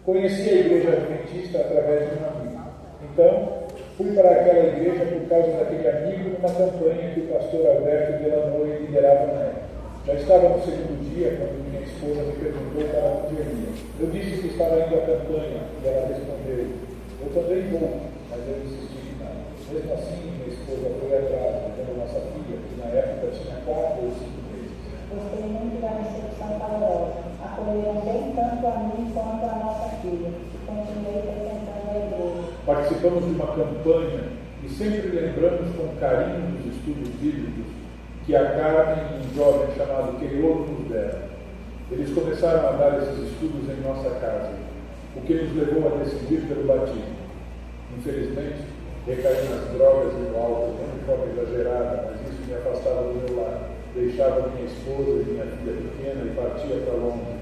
Conheci a igreja adventista através de um amigo. Então, fui para aquela igreja por causa daquele amigo numa campanha que o pastor Alberto Delanoy liderava na época. Já estava no segundo dia quando minha esposa me perguntou para onde eu ia. Eu disse que estava indo à campanha e ela respondeu: eu também vou, mas eu insisti que não. Mesmo assim, minha esposa foi atrás, levando nossa filha, que na época tinha 4 ou 5 meses. Gostei muito da recepção calorosa. Acolheram bem tanto a mim quanto a nossa filha, e continuei frequentando a igreja. Participamos de uma campanha e sempre lembramos com carinho dos estudos bíblicos que a Carmen e um jovem chamado Queiroz nos deram. Eles começaram a dar esses estudos em nossa casa, o que nos levou a decidir pelo batismo. Infelizmente, recaí nas drogas e no álcool, não de forma exagerada, mas isso me afastava do meu lar. Deixava minha esposa e minha filha pequena e partia para longe.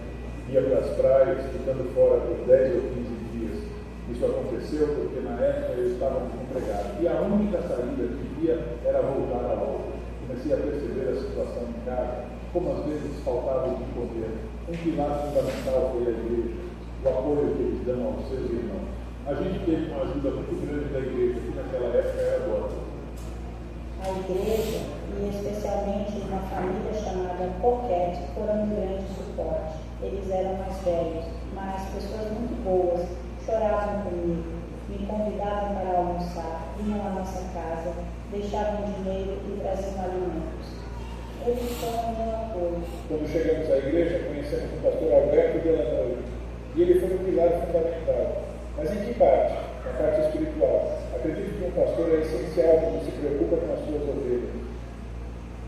Ia para as praias, ficando fora por 10 ou 15 dias. Isso aconteceu porque na época eu estava desempregado. E a única saída que via era voltar à obra. Comecei a perceber a situação em casa, como às vezes faltava o que comer. Um pilar fundamental foi a igreja, o apoio que eles dão aos seus irmãos. A gente teve uma ajuda muito grande da igreja, que naquela época era agora. A igreja, e especialmente uma família chamada Pocket, foram um grande suporte. Eles eram mais velhos, mas pessoas muito boas, choravam comigo, me convidavam para almoçar, vinham à nossa casa, deixavam dinheiro e traziam alimentos. Eles foram meu apoio. Quando chegamos à igreja, conhecemos o pastor Alberto Delanoy, e ele foi um pilar fundamental. Mas em que parte? Na parte espiritual. Acredito que um pastor é essencial quando se preocupa com as suas ovelhas.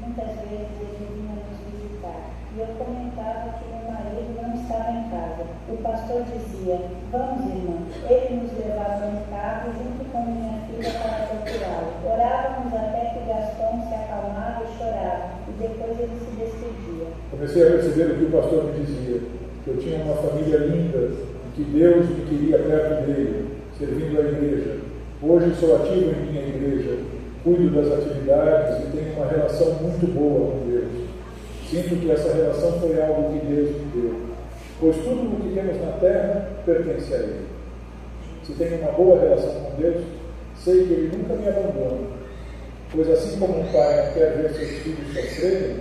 Muitas vezes ele vinha nos visitar e eu comentava que meu marido não estava em casa. O pastor dizia: vamos, irmã. Ele nos levava no carro junto com minha filha para procurá-lo. Orávamos até que Gaston se acalmava e chorava, e depois ele se despedia. Comecei a perceber o que o pastor me dizia, que eu tinha uma família linda, que Deus me queria perto dele, servindo a igreja. Hoje sou ativo em minha igreja, cuido das atividades e tenho uma relação muito boa com Deus. Sinto que essa relação foi algo que Deus me deu, pois tudo o que temos na terra pertence a Ele. Se tenho uma boa relação com Deus, sei que Ele nunca me abandona, pois assim como um pai não quer ver seus filhos sofrerem,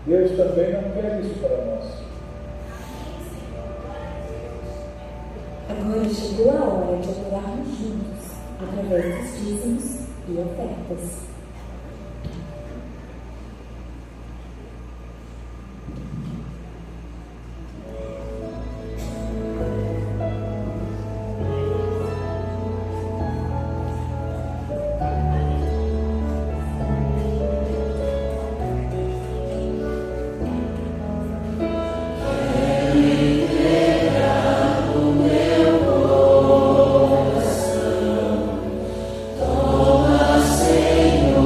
Deus também não quer isso para nós. Agora chegou a hora de adorarmos juntos, através dos dízimos e ofertas. Senhor.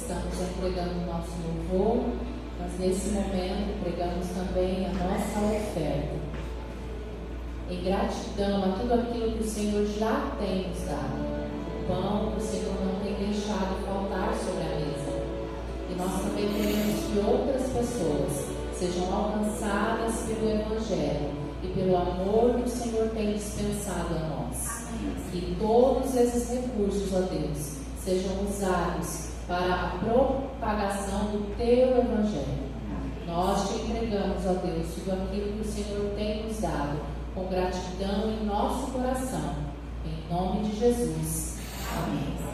estamos entregando o nosso louvor, mas nesse momento entregamos também a nossa oferta. Em gratidão a tudo aquilo que o Senhor já tem nos dado. O pão que o Senhor não tem deixado faltar sobre a mesa. E nós também queremos que outras pessoas sejam alcançadas pelo Evangelho e pelo amor que o Senhor tem dispensado a nós. Que todos esses recursos, ó Deus, sejam usados para a propagação do Teu Evangelho. Nós te entregamos, ó Deus, tudo aquilo que o Senhor tem nos dado, com gratidão em nosso coração. Em nome de Jesus. Amém.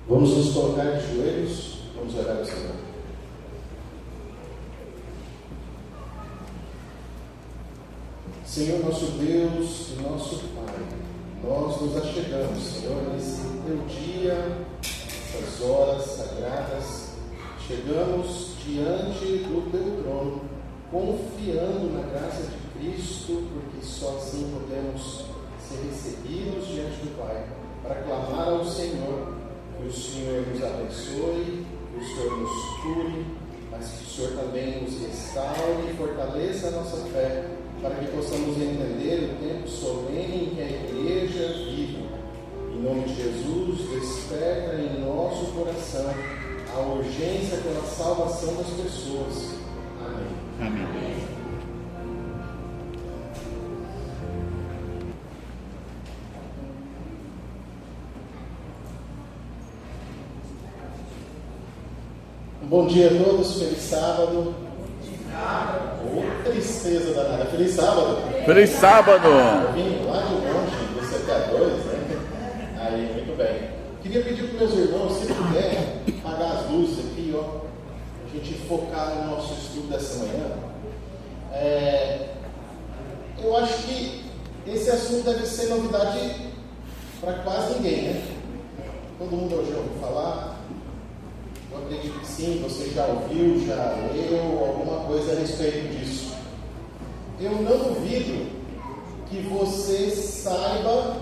Vamos nos colocar de joelhos, vamos orar ao Senhor. Senhor, nosso Deus e nosso Pai, nós nos achegamos, Senhor, nesse teu dia, nessas horas sagradas, chegamos diante do teu trono, confiando na graça de Cristo, porque só assim podemos ser recebidos diante do Pai, para clamar ao Senhor, que o Senhor nos abençoe, que o Senhor nos cure, mas que o Senhor também nos restaure e fortaleça a nossa fé, para que possamos entender o tempo solene em que a Igreja vive. Em nome de Jesus, desperta em nosso coração a urgência pela salvação das pessoas. Amém. Amém. Bom dia a todos, feliz sábado. Oh, tristeza danada, feliz sábado. Feliz sábado! Eu vim lá de longe, do CTA2, né? Aí, muito bem. Queria pedir para os meus irmãos, se puder, apagar as luzes aqui, ó. A gente focar no nosso estudo dessa manhã. Eu acho que esse assunto deve ser novidade para quase ninguém, né? Todo mundo hoje já ouviu falar. Eu acredito que sim, você já ouviu, já leu alguma coisa a respeito disso. Eu não duvido que você saiba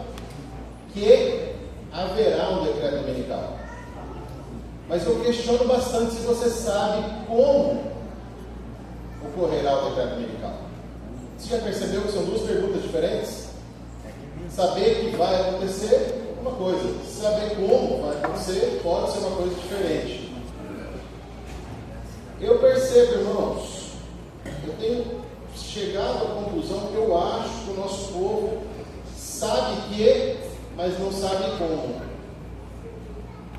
que haverá um decreto dominical. Mas eu questiono bastante se você sabe como ocorrerá o decreto dominical. Você já percebeu que são duas perguntas diferentes? Saber que vai acontecer é uma coisa, saber como vai acontecer pode ser uma coisa diferente. Eu percebo, irmãos, eu tenho chegado à conclusão que eu acho que o nosso povo sabe que, mas não sabe como.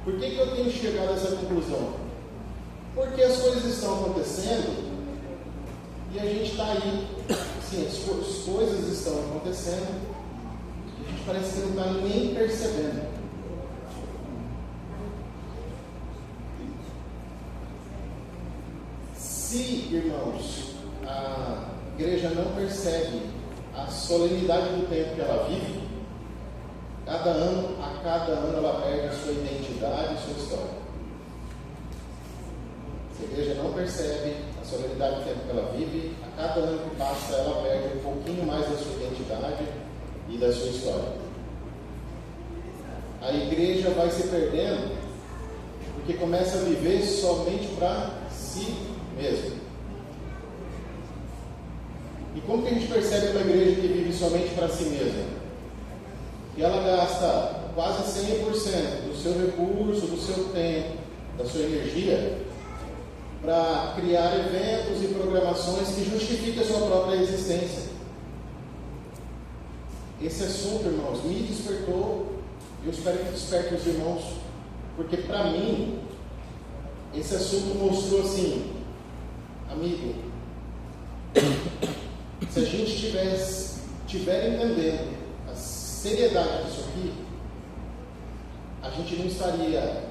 Por que eu tenho chegado a essa conclusão? Porque as coisas estão acontecendo e a gente está aí. Sim, as coisas estão acontecendo e a gente parece que não está nem percebendo. Se, irmãos, a igreja não percebe a solenidade do tempo que ela vive, a cada ano ela perde a sua identidade e sua história. Se a igreja não percebe a solenidade do tempo que ela vive, a cada ano que passa ela perde um pouquinho mais da sua identidade e da sua história. A igreja vai se perdendo porque começa a viver somente para si mesmo. E como que a gente percebe uma igreja que vive somente para si mesma? Que ela gasta quase 100% do seu recurso, do seu tempo, da sua energia para criar eventos e programações que justifiquem a sua própria existência. Esse assunto, irmãos, me despertou. Eu espero que desperte os irmãos, porque para mim esse assunto mostrou assim: amigo, se a gente estiver entendendo a seriedade disso aqui, a gente não estaria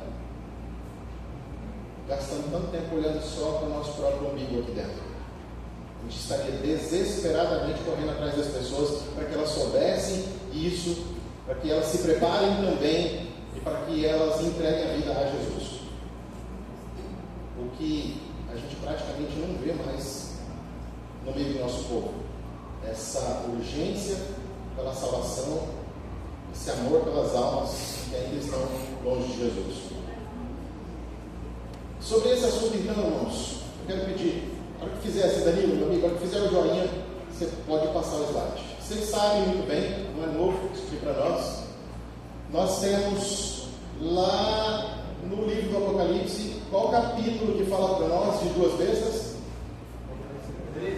gastando tanto tempo olhando só para o nosso próprio umbigo aqui dentro. A gente estaria desesperadamente correndo atrás das pessoas para que elas soubessem isso, para que elas se preparem também e para que elas entreguem a vida a Jesus. O que a gente praticamente não vê mais no meio do nosso povo. Essa urgência pela salvação, esse amor pelas almas que ainda estão longe de Jesus. Sobre esse assunto, então, irmãos, eu quero pedir, na hora que fizer assim, Danilo, meu amigo, na hora que fizer o joinha, você pode passar o slide. Vocês sabem muito bem, não é novo isso aqui para nós. Nós temos lá no livro do Apocalipse, qual capítulo que fala para nós de duas bestas?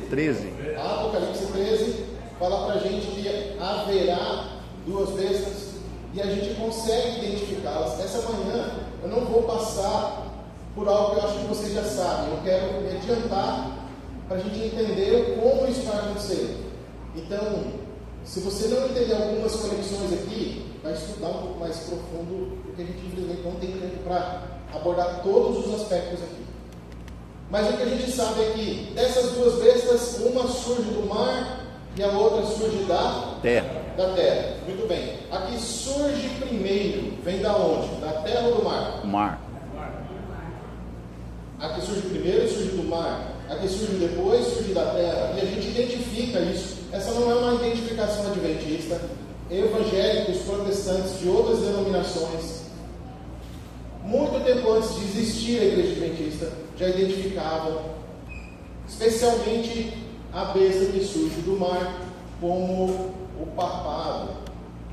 13. Apocalipse 13 fala para a gente que haverá duas bestas e a gente consegue identificá-las. Essa manhã eu não vou passar por algo que eu acho que vocês já sabem. Eu quero me adiantar para a gente entender como isso vai acontecer. Então, se você não entender algumas conexões aqui, vai estudar um pouco mais profundo, porque a gente infelizmente não tem tempo para abordar todos os aspectos aqui. Mas o que a gente sabe é que dessas duas bestas, uma surge do mar e a outra surge da terra. Muito bem. A que surge primeiro vem da onde? Da terra ou do mar? Mar. A que surge primeiro surge do mar. A que surge depois surge da terra. E a gente identifica isso. Essa não é uma identificação adventista. Evangélicos, protestantes de outras denominações, muito tempo antes de existir a igreja adventista, já identificavam, especialmente a besta que surge do mar, como o papado,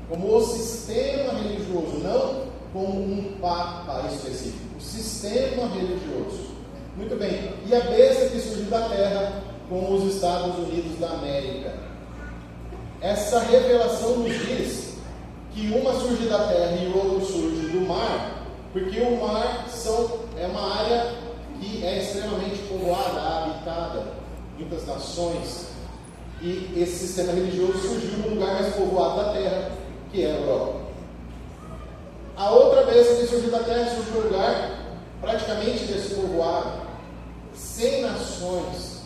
como o sistema religioso, não como um papa específico, o sistema religioso. Muito bem, e a besta que surgiu da terra com os Estados Unidos da América. Essa revelação nos diz que uma surge da terra e o outro surge do mar, porque o mar é uma área que é extremamente povoada, habitada, muitas nações, e esse sistema religioso surgiu no lugar mais povoado da terra, que é a Europa. A outra vez que surgiu da terra, surgiu um lugar praticamente despovoado, sem nações,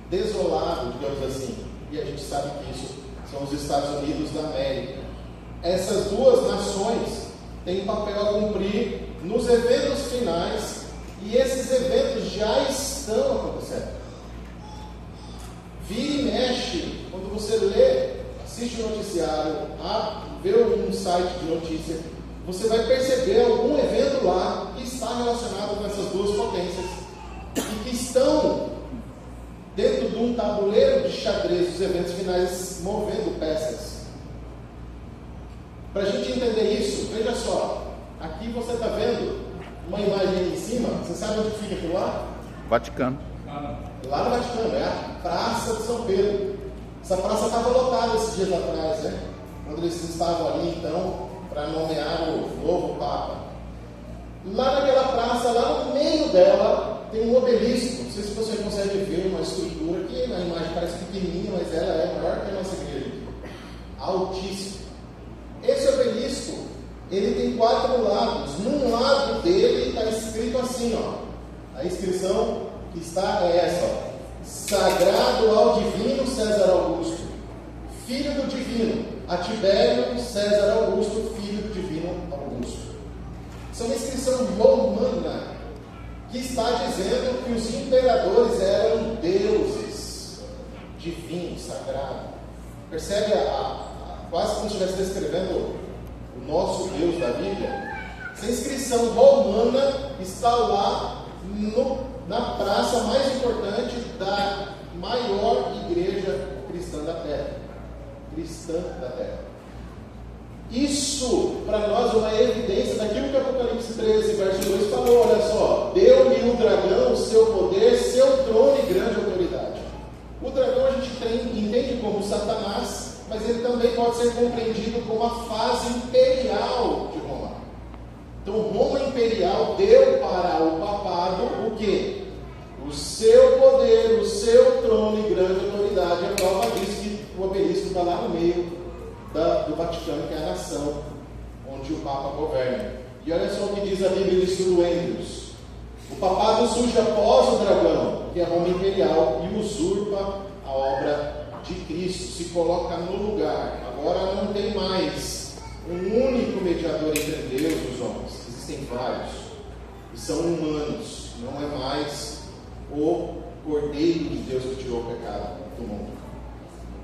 desolado, digamos assim, e a gente sabe que isso são os Estados Unidos da América. Essas duas nações têm um papel a cumprir nos eventos finais, e esses eventos já estão acontecendo. Vira e mexe, quando você lê, assiste o noticiário, vê um site de notícia, você vai perceber algum evento lá que está relacionado com essas duas potências e que estão dentro de um tabuleiro de xadrez dos eventos finais, movendo peças. Para a gente entender isso, veja só, aqui você está vendo uma imagem aí em cima, você sabe onde fica aquilo lá? Vaticano. Lá no Vaticano, é a Praça de São Pedro. Essa praça estava lotada esses dias atrás, né? Quando eles estavam ali, então, para nomear o novo Papa. Lá naquela praça, lá no meio dela, tem um obelisco. Não sei se você consegue ver uma estrutura que na imagem parece pequenininha, mas ela é maior que a nossa igreja aqui. Altíssimo. Esse obelisco, ele tem 4 lados. Num lado dele está escrito assim, ó. A inscrição que está é essa, ó. Sagrado ao divino César Augusto, filho do divino, a Tibério César Augusto, filho do divino Augusto. Isso é uma inscrição romana que está dizendo que os imperadores eram deuses divinos, sagrados. Percebe quase como se estivesse descrevendo o nosso Deus da Bíblia? Essa inscrição romana está lá na praça mais importante da maior igreja cristã da Terra. Isso, para nós, é uma evidência daquilo que Apocalipse 13, verso 2 falou. Olha só, deu-lhe o dragão o seu poder, seu trono e grande autoridade. O dragão a gente entende como Satanás, mas ele também pode ser compreendido como a fase imperial de Roma. Então, Roma imperial deu para o papado o quê? O seu poder, o seu trono e grande autoridade. A prova diz que o obelisco está lá no meio do Vaticano, que é a nação onde o Papa governa. E olha só o que diz a Bíblia de Suruendros. O papado surge após o dragão, que é Roma imperial, e usurpa a obra de Cristo, se coloca no lugar. Agora não tem mais um único mediador entre Deus e os homens. Existem vários, e são humanos. Não é mais o Cordeiro de Deus que tirou o pecado do mundo.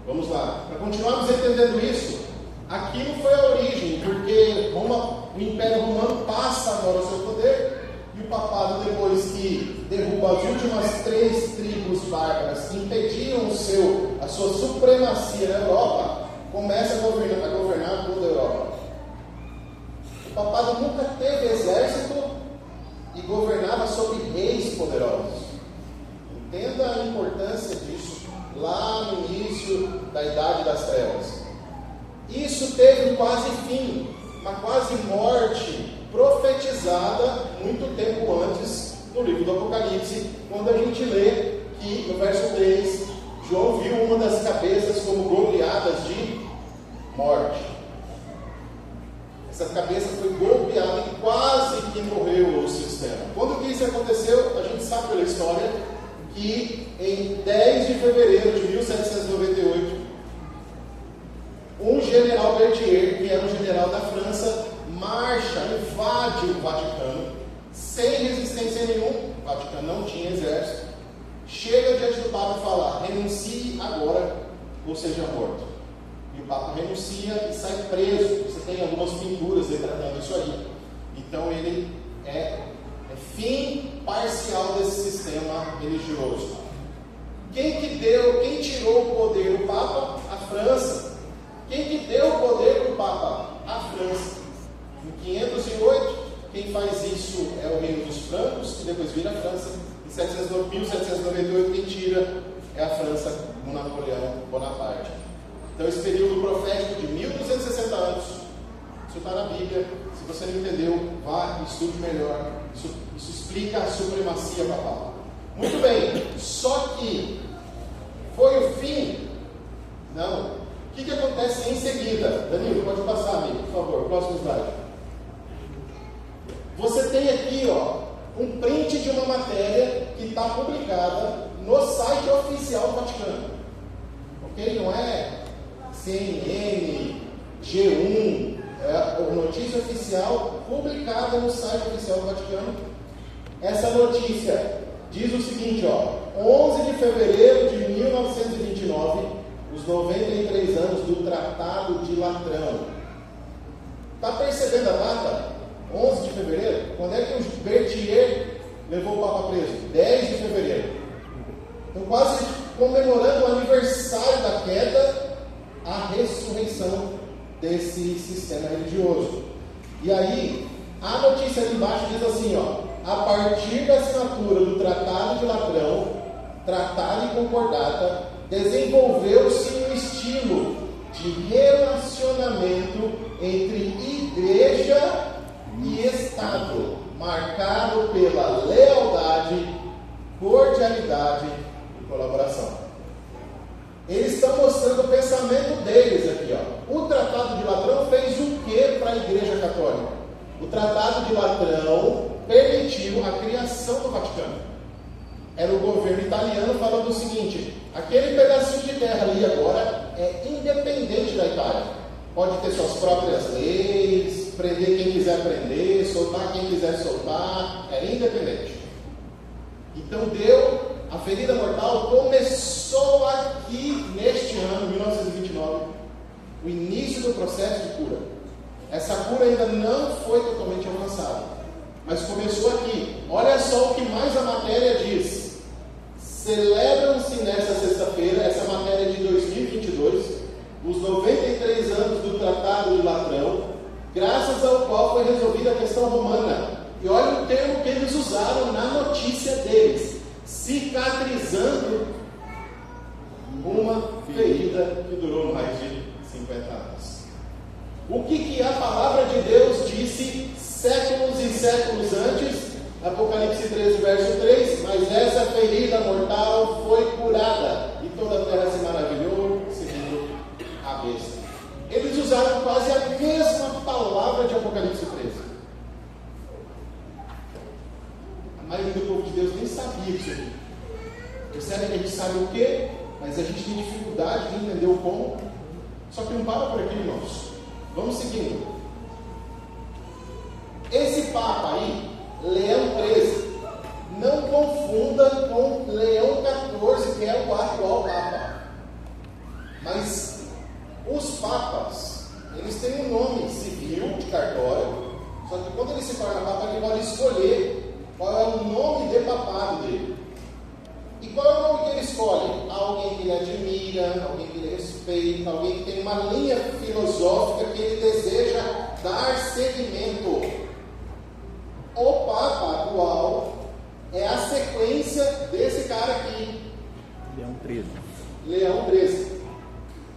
Vamos lá, para continuarmos entendendo isso, aquilo foi a origem, porque o Império Romano passa agora o seu poder, e o papado, depois que derruba as últimas 3 tribos bárbaras que impediam a sua supremacia na Europa, começa a governar toda a Europa. O papado nunca teve exército e governava sobre reis poderosos. Entenda a importância disso lá no início da Idade das Trevas. Isso teve um quase fim, uma quase morte profetizada muito tempo antes no livro do Apocalipse, quando a gente lê que no verso 3, João viu uma das cabeças como golpeadas de morte. Essa cabeça foi golpeada e quase que morreu o sistema. Quando que isso aconteceu? A gente sabe pela história que em 10 de fevereiro de 1798, um general Berthier, que era um general da França, marcha, invade o Vaticano, sem resistência nenhuma. O Vaticano não tinha exército. Chega diante do Papa e fala: renuncie agora ou seja morto. E o Papa renuncia e sai preso. Você tem algumas pinturas retratando isso aí. Então ele é fim parcial desse sistema religioso. Quem tirou o poder? O Papa? A França. Quem que deu o poder para o Papa? A França. Em 508, quem faz isso é o Reino dos Francos, que depois vira a França. Em 1798, quem tira é a França, com Napoleão Bonaparte. Então, esse período profético de 1260 anos, isso está na Bíblia. Se você não entendeu, vá e estude melhor. Isso explica a supremacia papal. Muito bem, só que foi o fim? Não. O que acontece em seguida? Danilo, pode passar, amigo, por favor, próximo slide. Você tem aqui, um print de uma matéria que está publicada no site oficial do Vaticano. Ok? Não é CNN, G1, é a notícia oficial publicada no site oficial do Vaticano. Essa notícia diz o seguinte, 11 de fevereiro de 1929, os 93 anos do Tratado de Latrão. Está percebendo a data? 11 de fevereiro? Quando é que o Berthier levou o Papa preso? 10 de fevereiro. Então, quase comemorando o aniversário da queda, a ressurreição desse sistema religioso. E aí, a notícia ali embaixo diz assim, a partir da assinatura do Tratado de Latrão, Tratado e Concordata, desenvolveu-se um estilo de relacionamento entre igreja e Estado, marcado pela lealdade, cordialidade e colaboração. Eles estão mostrando o pensamento deles aqui. O Tratado de Latrão fez o que para a Igreja Católica? O Tratado de Latrão permitiu a criação do Vaticano. Era o governo italiano falando o seguinte: aquele pedacinho de terra ali agora é independente da Itália. Pode ter suas próprias leis, prender quem quiser prender, soltar quem quiser soltar, é independente. Então a ferida mortal começou aqui neste ano, 1929, o início do processo de cura. Essa cura ainda não foi totalmente alcançada, mas começou aqui. Olha só o que mais a matéria diz. Celebram-se nesta sexta-feira, essa matéria é de 2022, os 93 anos do Tratado de Latrão, graças ao qual foi resolvida a questão romana. E olha o termo que eles usaram na notícia deles: cicatrizando uma ferida que durou mais de 50 anos. O que a palavra de Deus disse séculos e séculos antes? Apocalipse 13, verso 3: mas essa ferida mortal foi curada, e toda a terra se maravilhou, seguindo a besta. Eles usaram quase a mesma palavra de Apocalipse 13. A maioria do povo de Deus nem sabia disso aqui. Percebe que a gente sabe o que, mas a gente tem dificuldade de entender o como. Só que não para por aqui, irmãos. Vamos seguindo. Esse Papa aí, Leão XIII, não confunda com Leão XIV, que é o atual Papa. Mas os Papas, eles têm um nome civil de cartório, só que quando ele se torna Papa, ele pode escolher qual é o nome de papado dele. E qual é o nome que ele escolhe? Alguém que ele admira, alguém que ele respeita, alguém que tem uma linha filosófica que ele deseja dar seguimento. O Papa atual é a sequência desse cara aqui. Leão XIII. Leão XIII.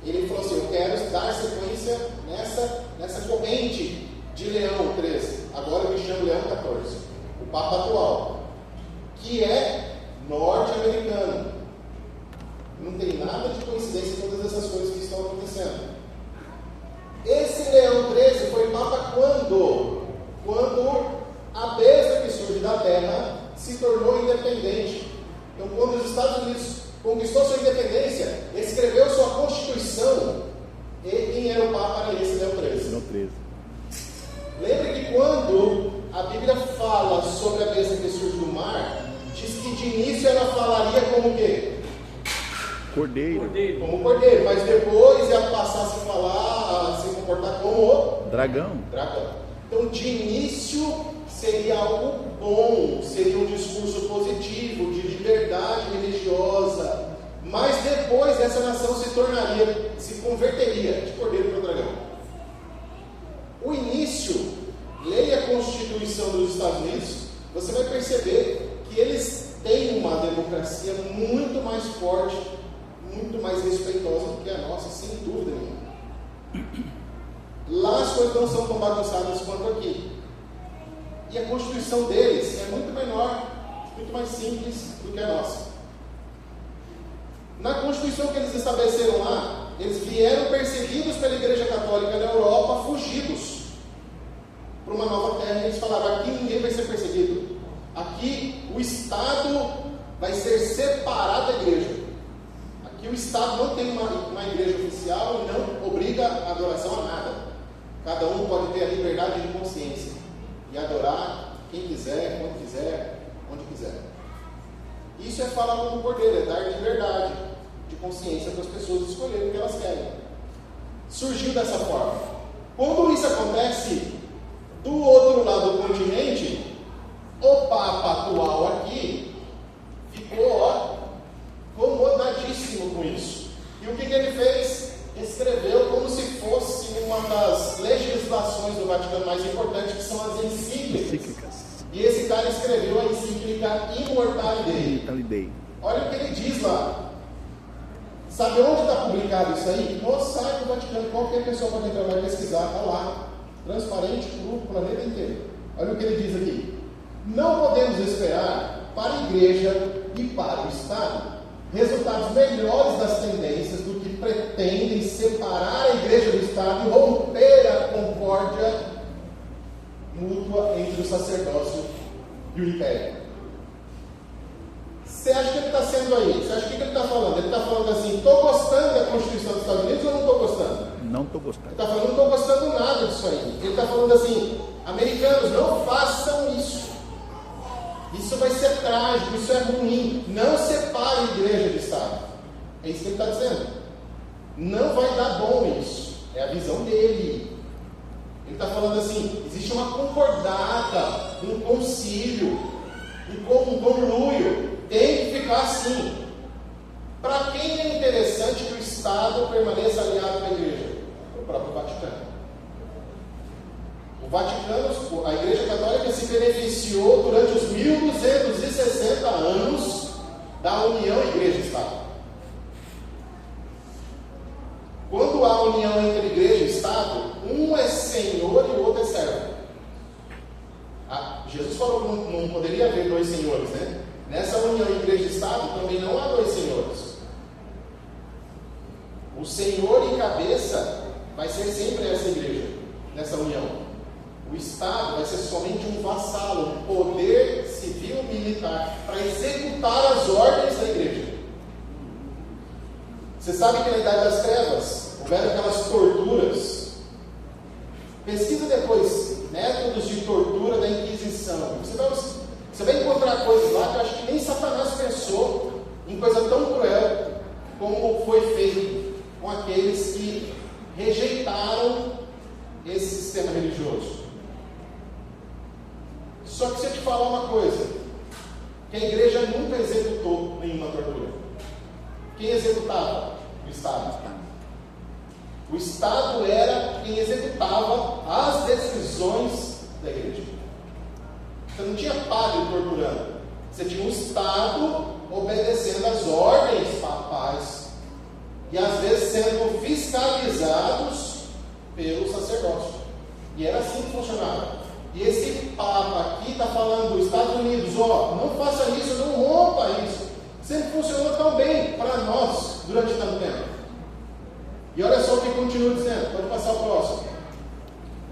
Ele falou assim: eu quero dar sequência nessa corrente de Leão XIII. Agora eu me chamo Leão XIV. O Papa atual, que é norte-americano. Não tem nada de coincidência em todas essas coisas que estão acontecendo. Esse Leão XIII foi Papa quando? Quando a besta que surge da terra se tornou independente. Então, quando os Estados Unidos conquistou sua independência, escreveu sua Constituição, e quem era o Papa era esse Leão XIII. Lembre que quando a Bíblia fala sobre a besta que surge do mar, diz que de início ela falaria como o quê? Cordeiro. Como cordeiro, mas depois ela passasse a falar, a se comportar como o Dragão. Então, de início seria algo bom, seria um discurso positivo, de liberdade religiosa, mas depois essa nação se converteria de cordeiro para o dragão. que eles têm uma democracia muito mais forte, muito mais respeitosa do que a nossa, sem dúvida nenhuma. Lá as coisas não são tão bagunçadas quanto aqui. E a Constituição deles é muito menor, muito mais simples do que a nossa. Na Constituição que eles estabeleceram lá, eles vieram perseguidos pela Igreja Católica na Europa, fugidos para uma nova terra. E eles falaram: aqui ninguém vai ser perseguido. Aqui o Estado vai ser separado da Igreja. Aqui o Estado não tem uma igreja oficial e não obriga a adoração a nada. Cada um pode ter a liberdade de consciência e adorar quem quiser, quando quiser, onde quiser. Isso é falar como o Cordeiro, é dar liberdade de consciência para as pessoas escolherem o que elas querem. Surgiu dessa forma. Quando isso acontece do outro lado do continente, o Papa atual aqui ficou incomodadíssimo com isso. E o que ele fez? Escreveu como se fosse uma das legislações do Vaticano mais importantes, que são as encíclicas. E esse cara escreveu a encíclica Immortality Dei. Olha o que ele diz lá. Sabe onde está publicado isso aí? No site do Vaticano. Qualquer pessoa pode entrar lá e pesquisar. Está lá, transparente para o planeta inteiro. Olha o que ele diz aqui. Não podemos esperar para a Igreja e para o Estado resultados melhores das tendências do que pretendem separar a Igreja do Estado e romper a concórdia mútua entre o sacerdócio e o império. Você acha que ele está sendo aí? Você acha que ele está falando? Ele está falando assim: estou gostando da Constituição dos Estados Unidos ou não estou gostando? Não estou gostando. Ele está falando: não estou gostando nada disso aí. Ele está falando assim: americanos, não façam isso. Isso vai ser trágico, isso é ruim. Não separe a igreja do Estado. É isso que ele está dizendo. Não vai dar bom isso. É a visão dele. Ele está falando assim: existe uma concordata, um concílio, um conluio. Tem que ficar assim. Para quem é interessante que o Estado permaneça aliado com a igreja? O próprio Vaticano. O Vaticano, a Igreja Católica se beneficiou durante os 1260 anos da união Igreja-Estado. Quando há união entre Igreja e Estado, um é senhor e o outro é servo. Jesus falou que não poderia haver dois senhores, né? Nessa união Igreja e Estado também não há dois senhores. O senhor e cabeça vai ser sempre essa igreja, nessa união. O Estado vai ser somente um vassalo, um poder civil militar para executar as ordens da igreja. Você sabe que na Idade das Trevas houveram aquelas torturas. Pesquisa depois métodos de tortura da Inquisição. Você vai encontrar coisas lá que eu acho que nem Satanás pensou em coisa tão cruel como foi feito com aqueles que rejeitaram esse sistema religioso. Só que se eu te falar uma coisa, que a igreja nunca executou nenhuma tortura. Quem executava? O Estado. O Estado era quem executava as decisões da igreja. Você não tinha padre torturando. Você tinha um Estado obedecendo às ordens papais e às vezes sendo fiscalizados pelo sacerdócio. E era assim que funcionava. E esse Papa aqui está falando dos Estados Unidos: não faça isso, não rompa isso. Sempre funcionou tão bem para nós durante tanto tempo. E olha só o que continua dizendo, pode passar o próximo.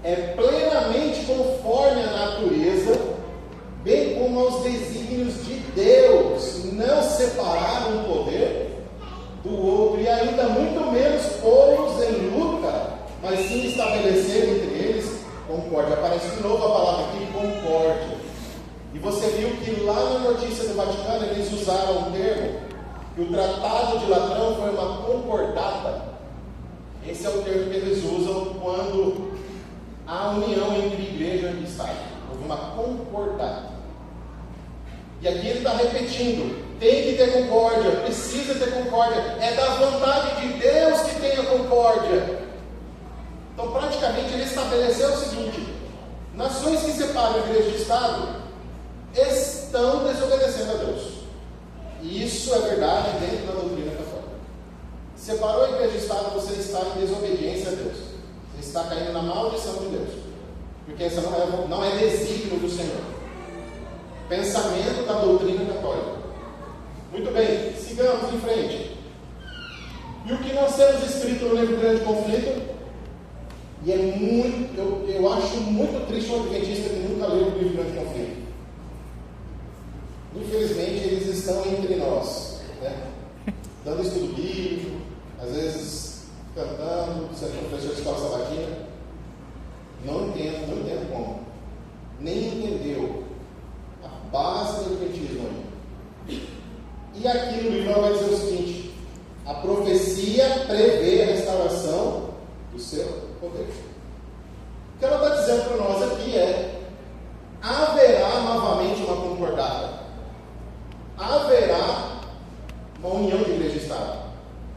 É plenamente conforme a natureza, bem como aos desígnios de Deus, não separar um poder do outro, e ainda muito menos pô-los em luta, mas sim estabelecer entre eles concórdia. Aparece de novo a palavra aqui, concórdia. E você viu que lá na notícia do Vaticano eles usaram um termo, que o Tratado de Latrão foi uma concordata. Esse é o termo que eles usam quando há união entre igreja e Estado. Houve uma concordata. E aqui ele está repetindo: tem que ter concórdia, precisa ter concórdia, é da vontade de Deus que tenha concórdia. Então, praticamente, ele estabeleceu o seguinte: nações que separam a igreja de Estado estão desobedecendo Isso é verdade dentro da doutrina católica. Separou a igreja e Estado, você está em desobediência a Deus. Você está caindo na maldição de Deus. Porque essa não é desígnio do Senhor. Pensamento da doutrina católica. Muito bem, sigamos em frente. E o que nós temos escrito no livro Grande Conflito, e é muito, eu acho muito triste um adventista que nunca leu o livro Grande Conflito. Infelizmente, eles estão entre nós, né? Dando estudo bíblico, às vezes cantando, sendo professor de escola sabatina. Não entendo como. Nem entendeu a base do adventismo ainda. E aqui no livro vai dizer o seguinte: a profecia prevê a restauração do seu poder. O que ela está dizendo para nós aqui é: haverá novamente uma concordata. Haverá uma união de igreja e Estado.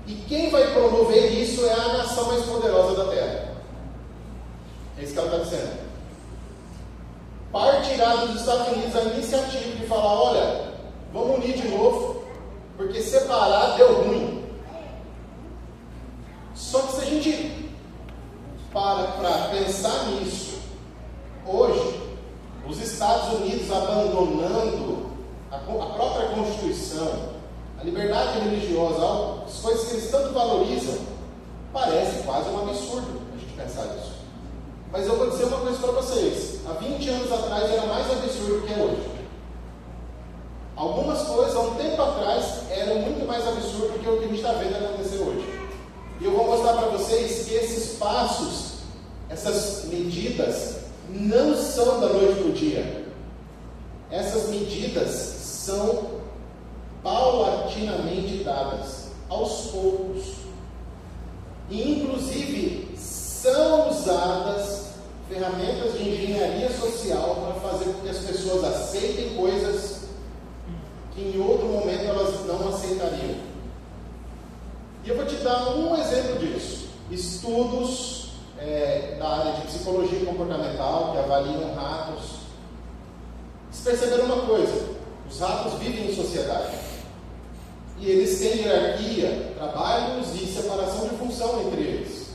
E quem vai promover isso é a nação mais poderosa da terra. É isso que ela está dizendo. Partirá dos Estados Unidos a iniciativa de falar: olha, vamos unir de novo, porque separar deu ruim. Só que se a gente para pensar nisso, hoje, os Estados Unidos abandonando a própria Constituição, a liberdade religiosa, as coisas que eles tanto valorizam, parece quase um absurdo a gente pensar nisso. Mas eu vou dizer uma coisa para vocês: há 20 anos atrás era mais absurdo do que é hoje. Algumas coisas, há um tempo atrás, eram muito mais absurdas do que o que a gente está vendo acontecer hoje. E eu vou mostrar para vocês que esses passos, essas medidas, não são da noite para o dia. Essas medidas são paulatinamente dadas, aos poucos. E, inclusive, são usadas ferramentas de engenharia social para fazer com que as pessoas aceitem coisas que em outro momento elas não aceitariam. E eu vou te dar um exemplo disso. Estudos da área de psicologia comportamental que avaliam ratos. Vocês perceberam uma coisa: os ratos vivem em sociedade. E eles têm hierarquia, trabalhos e separação de função entre eles.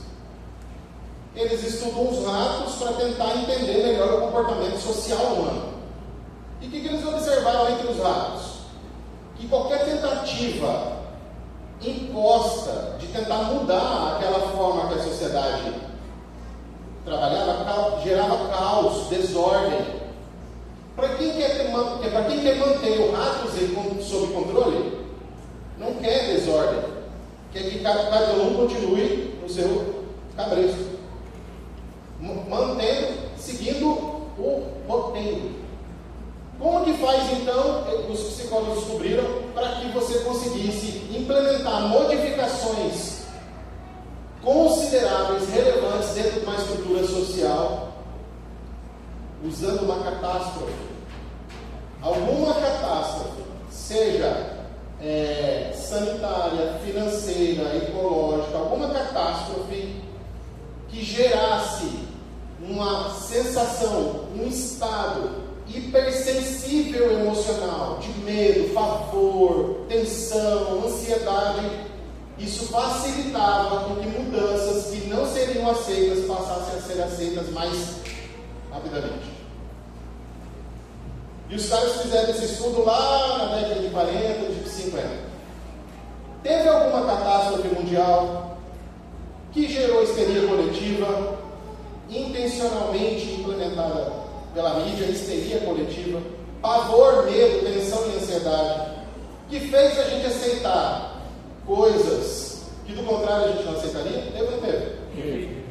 Eles estudam os ratos para tentar entender melhor o comportamento social humano. E o que eles observaram entre os ratos? Que qualquer tentativa imposta de tentar mudar aquela forma que a sociedade trabalhava, gerava caos, desordem. Para quem quer manter o rato sob controle, não quer desordem, quer que cada um continue no seu cabresto, seguindo o roteiro. Como que faz então, os psicólogos descobriram, para que você conseguisse implementar modificações consideráveis, relevantes dentro de uma estrutura social, usando uma catástrofe? Alguma catástrofe, seja sanitária, financeira, ecológica, alguma catástrofe que gerasse uma sensação, um estado hipersensível emocional, de medo, pavor, tensão, ansiedade, isso facilitava com que mudanças que não seriam aceitas passassem a ser aceitas mais rapidamente. E os caras fizeram esse estudo lá na década de 40, de 50. Teve alguma catástrofe mundial que gerou histeria coletiva, intencionalmente implementada pela mídia, histeria coletiva, pavor, medo, tensão e ansiedade, que fez a gente aceitar coisas que do contrário a gente não aceitaria? Teve ou não teve?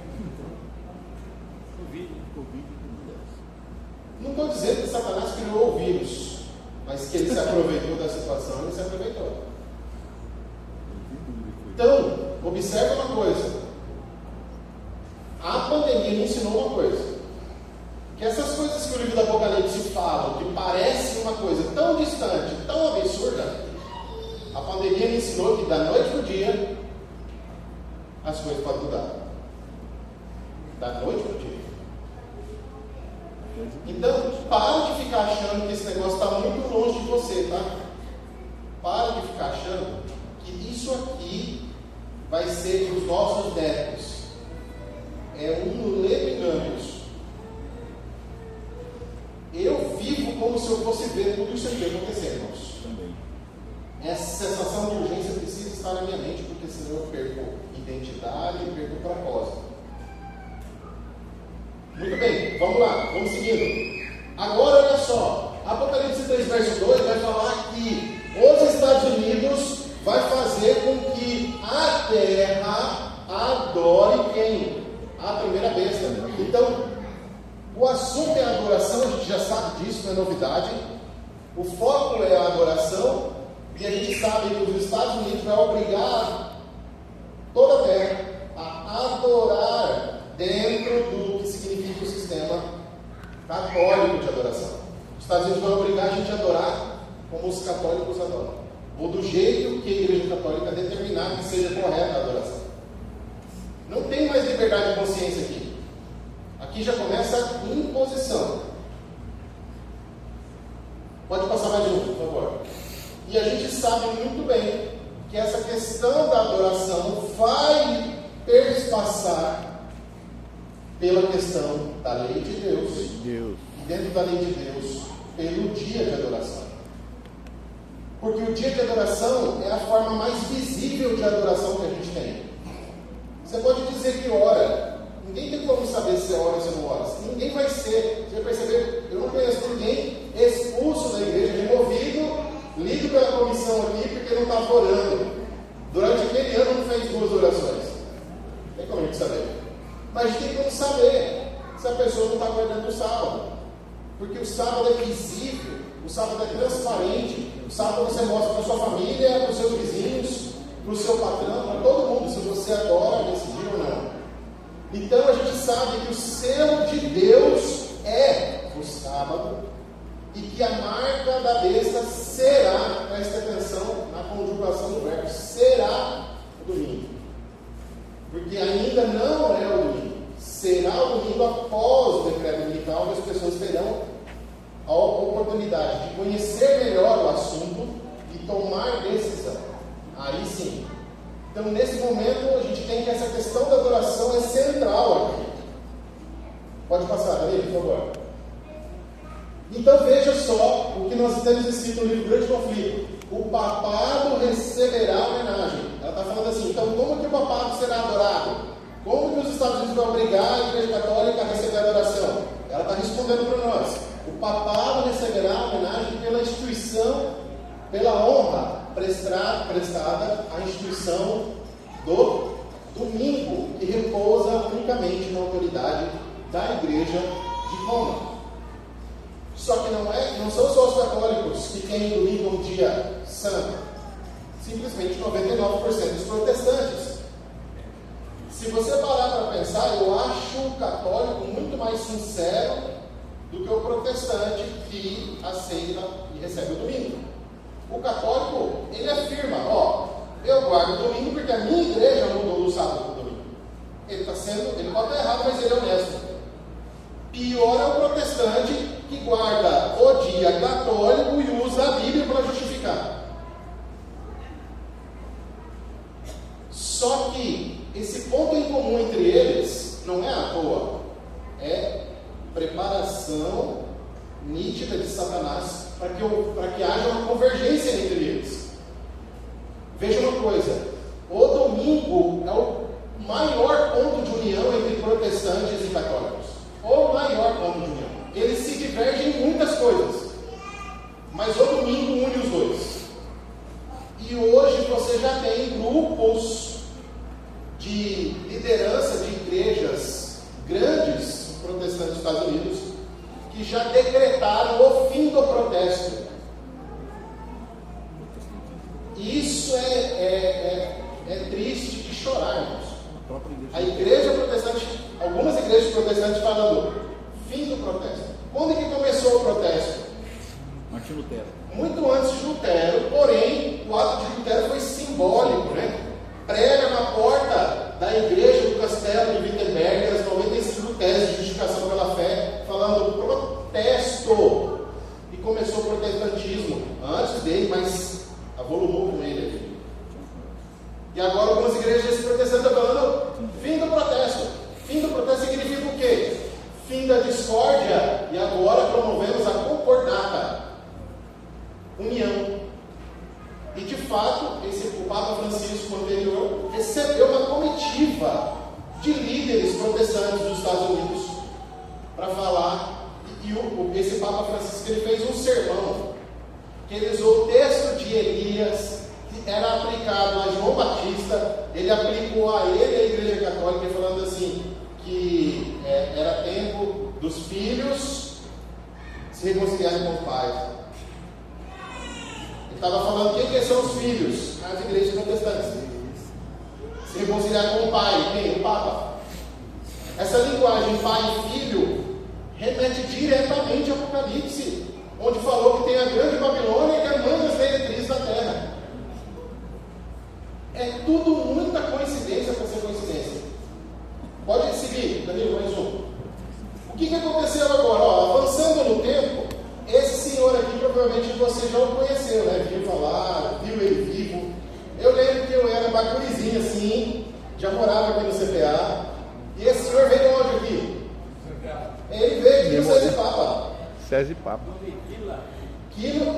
Não estou dizendo que Satanás criou o vírus, mas que ele se aproveitou da situação, ele se aproveitou. Então, observe uma coisa: a pandemia me ensinou uma coisa, que essas coisas que o livro do Apocalipse fala, que parecem uma coisa tão distante, tão absurda, a pandemia me ensinou que da noite para o dia as coisas podem mudar. Da noite para o dia. Então, para de ficar achando que esse negócio está muito longe de você, tá? para de ficar achando que isso aqui vai ser para os nossos netos. É um ledo engano isso. Eu vivo como se eu fosse ver tudo isso aqui acontecer, irmãos. Também. Essa sensação de urgência precisa estar na minha mente, porque senão eu perco identidade e perco propósito. Muito bem, vamos lá, vamos seguindo. Agora olha só, Apocalipse 3, verso 2 vai falar que os Estados Unidos vai fazer com que a terra adore quem? A primeira besta. Então, o assunto é a adoração, a gente já sabe disso, não é novidade. O foco é a adoração, e a gente sabe que os Estados Unidos vai obrigar toda a terra a adorar dentro do que significa o sistema católico de adoração. Os Estados Unidos vai obrigar a gente a adorar como os católicos adoram, ou do jeito que a Igreja Católica determinar que seja correta a adoração. Não tem mais liberdade de consciência aqui. Aqui já começa a imposição. Pode passar mais um, por favor. E a gente sabe muito bem que essa questão da adoração vai perspassar pela questão da lei de Deus. E dentro da lei de Deus, pelo dia de adoração. Porque o dia de adoração é a forma mais visível de adoração que a gente tem. Você pode dizer que ora. Ninguém tem como saber se é ora ou se não ora. Ninguém vai ser. Você vai perceber, eu não conheço ninguém expulso da igreja, removido, lido pela comissão aqui porque não estava orando. Durante aquele ano não fez 2 orações. Não tem como a gente saber. Mas a gente tem como saber se a pessoa não está guardando o sábado. Porque o sábado é visível, o sábado é transparente. O sábado você mostra para a sua família, para os seus vizinhos, para o seu patrão, para todo mundo, se você adora nesse dia ou não. Então a gente sabe que o selo de Deus é o sábado e que a marca da besta será, preste atenção na conjugação do verbo, será o domingo. Porque ainda não é o domingo. Será o domingo após o decreto dominical, que as pessoas terão a oportunidade de conhecer melhor o assunto e tomar decisão. Aí sim. Então, nesse momento, a gente tem que essa questão da adoração é central aqui. Pode passar, Danilo, por favor. Então, veja só o que nós temos escrito no livro Grande Conflito. O papado receberá homenagem. Ela está falando assim, então, como que o papado será adorado? Como que os Estados Unidos vão obrigar a Igreja Católica a receber a adoração? Ela está respondendo para nós. O papado receberá homenagem pela instituição, pela honra prestada à instituição do domingo, que repousa unicamente na autoridade da Igreja de Roma. Só que não são só os católicos que têm o domingo um dia santo. Simplesmente 99% dos protestantes. Se você parar para pensar, eu acho o católico muito mais sincero do que o protestante que aceita e recebe o domingo. O católico, ele afirma, eu guardo o domingo porque a minha igreja mudou do sábado para o domingo. Ele pode estar errado, mas ele é honesto. Pior é o protestante que guarda o dia católico e usa a Bíblia para justificar. Só que esse ponto em comum entre eles não é à toa, é preparação nítida de Satanás para que haja uma convergência entre eles. Veja uma coisa, o domingo é o maior ponto de união entre protestantes e católicos. O maior ponto de união. Eles se divergem em muitas coisas, mas o domingo une os dois. E hoje você já tem grupos de liderança de igrejas grandes protestantes dos Estados Unidos que já decretaram o fim do protesto. Isso é triste de chorar, irmãos. A igreja protestante, algumas igrejas protestantes falando fim do protesto. Quando é que começou o protesto? Martinho Lutero. Muito antes de Lutero, porém, o ato de Lutero foi simbólico, né? Prega na porta da igreja do castelo de Wittenberg, as 95 teses de justificação pela fé, falando protesto. E começou o protestantismo antes dele, mas a avolumou com ele aqui. E agora algumas igrejas protestantes estão falando fim do protesto. Fim do protesto significa o quê? Fim da discórdia, e agora promovemos a concordata, união. E de fato, o Papa Francisco anterior recebeu uma comitiva de líderes protestantes dos Estados Unidos para falar, e esse Papa Francisco ele fez um sermão, que ele usou o texto de Elias, que era aplicado a João Batista, ele aplicou a ele a Igreja Católica, falando assim, que era tempo dos filhos se reconciliarem com os pais. Ele estava falando quem são os filhos? As igrejas protestantes. Se reconciliar com o pai, quem? O Papa. Essa linguagem pai e filho remete diretamente ao Apocalipse, onde falou que tem a grande Babilônia que manda as meretrizes da terra. É tudo muita coincidência para ser coincidência. Pode seguir, Danilo, mais um. O que aconteceu agora? Avançando no tempo, esse senhor aqui provavelmente você já o conheceu, né? Viu falar, viu ele vivo. Eu lembro que eu era bacurizinho assim, já morava aqui no CPA. E esse senhor veio de onde aqui? Ele veio de César Papa. César Papa.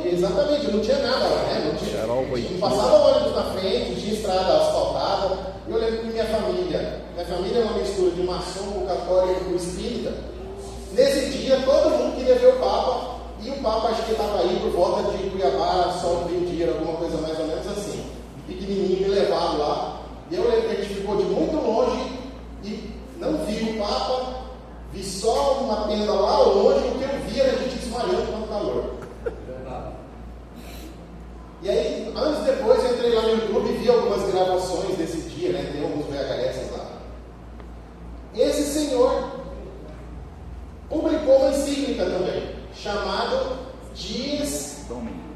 Exatamente, não tinha nada lá, né? Não passava ônibus na frente, não tinha estrada asfaltada. Eu lembro que minha família é uma mistura de maçom com católico com espírita. Nesse dia todo mundo queria ver o Papa, e o Papa acho que estava aí por volta de Cuiabá, Sol de Dia, alguma coisa mais ou menos assim. Pequenininho, me levado lá. E eu lembro que a gente ficou de muito longe e não vi o Papa, vi só uma tenda lá longe, o que eu vi era a gente desmaiando com o calor. E aí, anos depois, eu entrei lá no YouTube e vi algumas gravações desse dia, né? Tem alguns VHS lá. Esse senhor publicou uma encíclica também, chamado Dies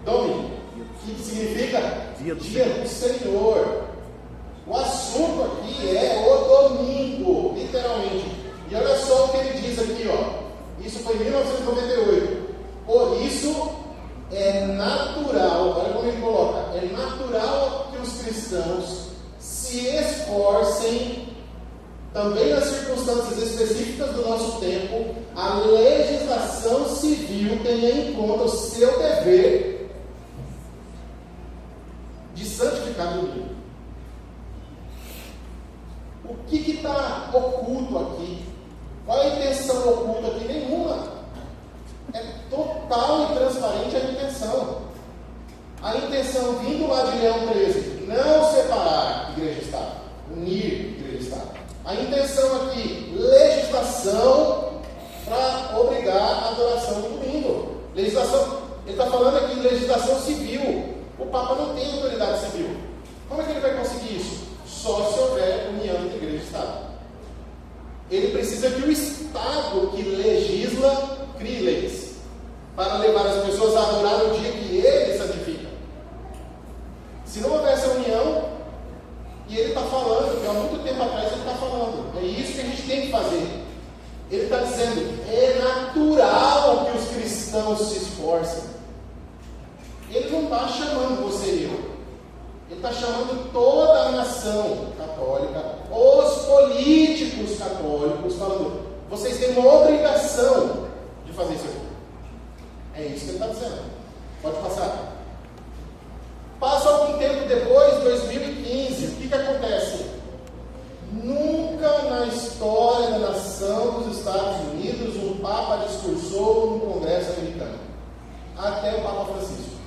Domini, que significa Dia do Senhor. O assunto aqui é o domingo, literalmente. E olha só o que ele diz aqui, ó. Isso foi em 1998. Por isso é natural, olha como ele coloca, é natural que os cristãos se esforcem, também nas circunstâncias específicas do nosso tempo, a legislação civil tenha em conta o seu dever de santificar o domingo. O que está oculto aqui? Qual é a intenção oculta aqui? Nenhuma. É total e transparente a intenção. A intenção vindo lá de Leão 13, não separar igreja e Estado, unir igreja e Estado. A intenção aqui, legislação para obrigar a adoração do domingo. Legislação, ele está falando aqui de legislação civil. O Papa não tem autoridade civil. Como é que ele vai conseguir isso? Só se houver união entre igreja e Estado. Ele precisa que o Estado que legisla crie leis para levar as pessoas a adorar o dia que ele santifica. Se não houver essa união, e ele está falando, que há muito tempo atrás ele está falando, é isso que a gente tem que fazer. Ele está dizendo, é natural que os cristãos se esforcem. Ele não está chamando você e eu. Ele está chamando toda a nação católica, os políticos católicos, falando, vocês têm uma obrigação de fazer isso aqui. É isso que ele está dizendo. Pode passar. Passa algum tempo depois, 2015, o que acontece? Nunca na história da nação dos Estados Unidos um Papa discursou no Congresso americano. Até o Papa Francisco.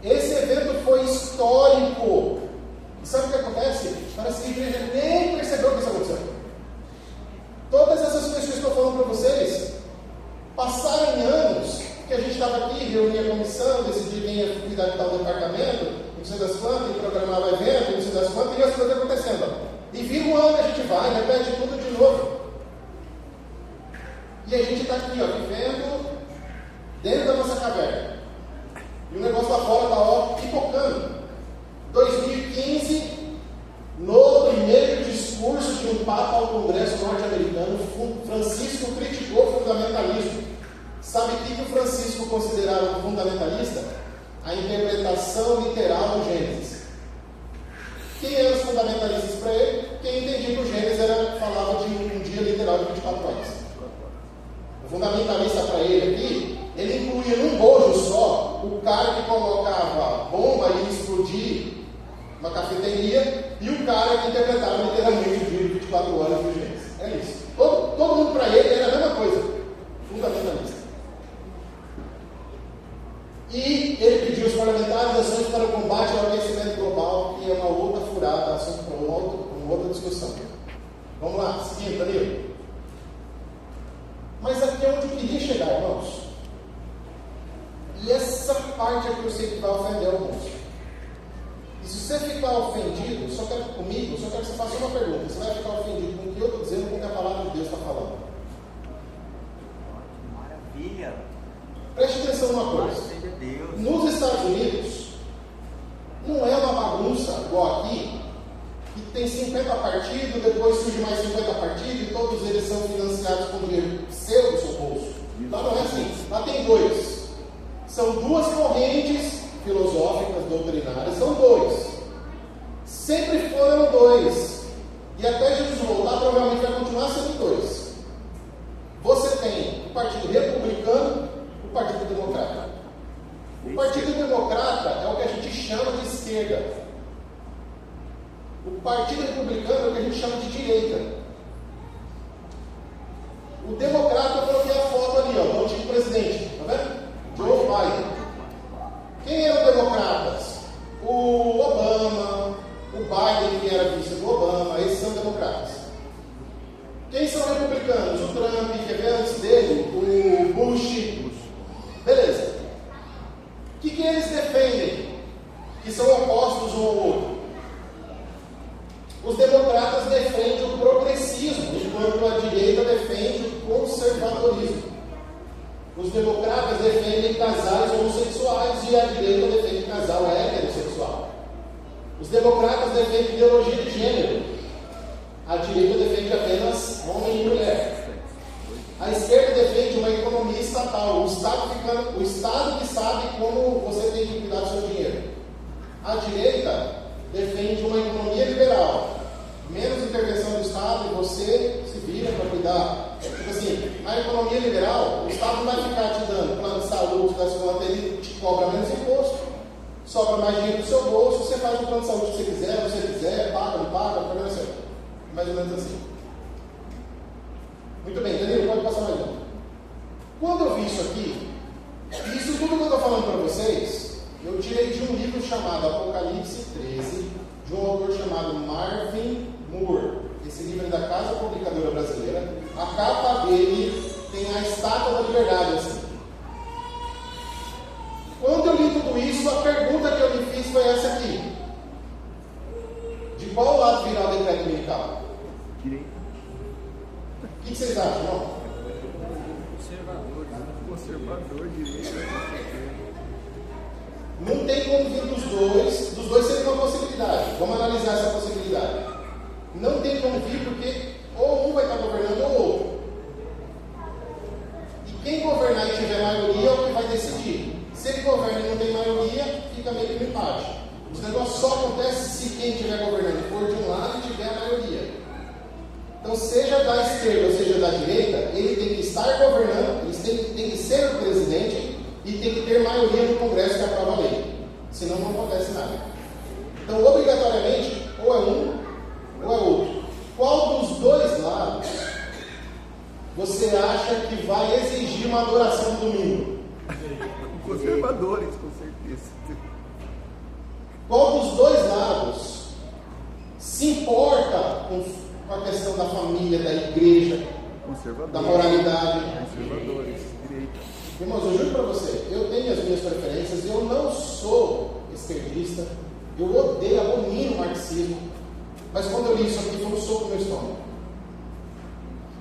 Esse evento foi histórico. E sabe o que acontece? Parece que a igreja nem percebeu que isso aconteceu. Todas essas coisas que eu estou falando para vocês passaram em anos que a gente estava aqui, reunia a comissão, decidia quem ia cuidar de tal departamento, não sei das quantas, e programava evento, não sei das quantas, e as coisas acontecendo. E vira um ano que a gente vai, repete tudo de novo. E a gente está aqui, ó, vivendo dentro da nossa caverna. E o negócio lá fora está pipocando. 2015, no primeiro discurso de um Papa ao Congresso norte-americano, Francisco criticou o fundamentalismo. Sabe o que o Francisco considerava fundamentalista? A interpretação citação literal do Gênesis. Quem eram os fundamentalistas para ele? Quem entendia que o Gênesis falava de um dia literal de 24 horas. O fundamentalista para ele aqui, ele incluía num bojo só o cara que colocava bomba e ia explodir uma cafeteria e o cara que interpretava literalmente o dia de 24 horas do Gênesis. É isso. Todo mundo para ele era a mesma coisa. Fundamentalista. E ele pediu aos parlamentares ações para o combate ao aquecimento global, que é uma outra furada, assunto para uma outra discussão. Vamos lá, seguindo, Danilo. Mas aqui é onde eu queria chegar, irmãos. E essa parte aqui eu sei que vai ofender alguns. E se você ficar ofendido, só quero que você faça uma pergunta. Você vai ficar ofendido com o que eu estou dizendo, com o que a palavra de Deus está falando? Maravilha! Preste atenção numa coisa. Nos Estados Unidos, não é uma bagunça igual aqui, que tem 50 partidos, depois surge mais 50 partidos e todos eles são financiados com dinheiro seu do seu bolso. Lá não é assim. Lá tem dois. São duas correntes filosóficas, doutrinárias, são dois. Sempre foram dois. E até Jesus voltar, provavelmente vai continuar sendo dois. Você tem o Partido Republicano, o Partido Democrata. O Partido Democrata é o que a gente chama de esquerda. O Partido Republicano é o que a gente chama de direita. O Democrata, eu coloquei a foto ali, ó, do antigo presidente, tá vendo? Joe Biden. Quem eram democratas? O Obama, o Biden, que era vice do Obama, esses são democratas. Quem são republicanos? O Trump, que veio antes dele, o Bush. Beleza. O que eles defendem? Que são opostos um ao outro. Os democratas defendem o progressismo, enquanto a direita defende o conservadorismo. Os democratas defendem casais homossexuais e a direita defende casal heterossexual. Os democratas defendem ideologia de gênero. A direita defende apenas homem e mulher. A esquerda defende uma economia estatal, o Estado que sabe como você tem que cuidar do seu dinheiro. A direita defende uma economia liberal, menos intervenção do Estado e você se vira para cuidar. Tipo assim, na economia liberal, o Estado não vai ficar te dando plano de saúde, ele te cobra menos imposto, sobra mais dinheiro do seu bolso, você faz o plano de saúde que você quiser, paga, não paga, problema seu. Mais ou menos assim. Muito bem, Danilo, pode passar mais um. Quando eu vi isso aqui, isso tudo que eu estou falando para vocês, eu tirei de um livro chamado Apocalipse 13, de um autor chamado Marvin Moore. Esse livro é da Casa Publicadora Brasileira. A capa dele tem a Estátua da Liberdade, assim. Quando eu li tudo isso, a pergunta que eu me fiz foi essa aqui. De qual lado virar o decreto militar? Direita. O que vocês acham, não? Conservador, direita. Não tem como vir dos dois seria uma possibilidade. Vamos analisar essa possibilidade. Não tem como vir porque ou um vai estar governando ou outro. E quem governar e tiver maioria é o que vai decidir. Se ele governa e não tem maioria, fica meio que no empate. Os negócios só acontecem se quem estiver governando for de um lado e tiver a maioria. Então, seja da esquerda ou seja da direita, ele tem que estar governando, ele tem que ser o presidente e tem que ter maioria no Congresso que aprova a lei. Senão não acontece nada. Então, obrigatoriamente, ou é um ou é outro. Qual dos dois lados você acha que vai exigir uma adoração no domingo? Conservadores, com certeza. Qual dos dois lados se importa com a questão da família, da igreja, da moralidade? Conservadores, direita. Irmãos, eu juro para você, eu tenho as minhas preferências, eu não sou esquerdista, eu odeio, abomino o marxismo, mas quando eu li isso aqui foi um soco no meu estômago.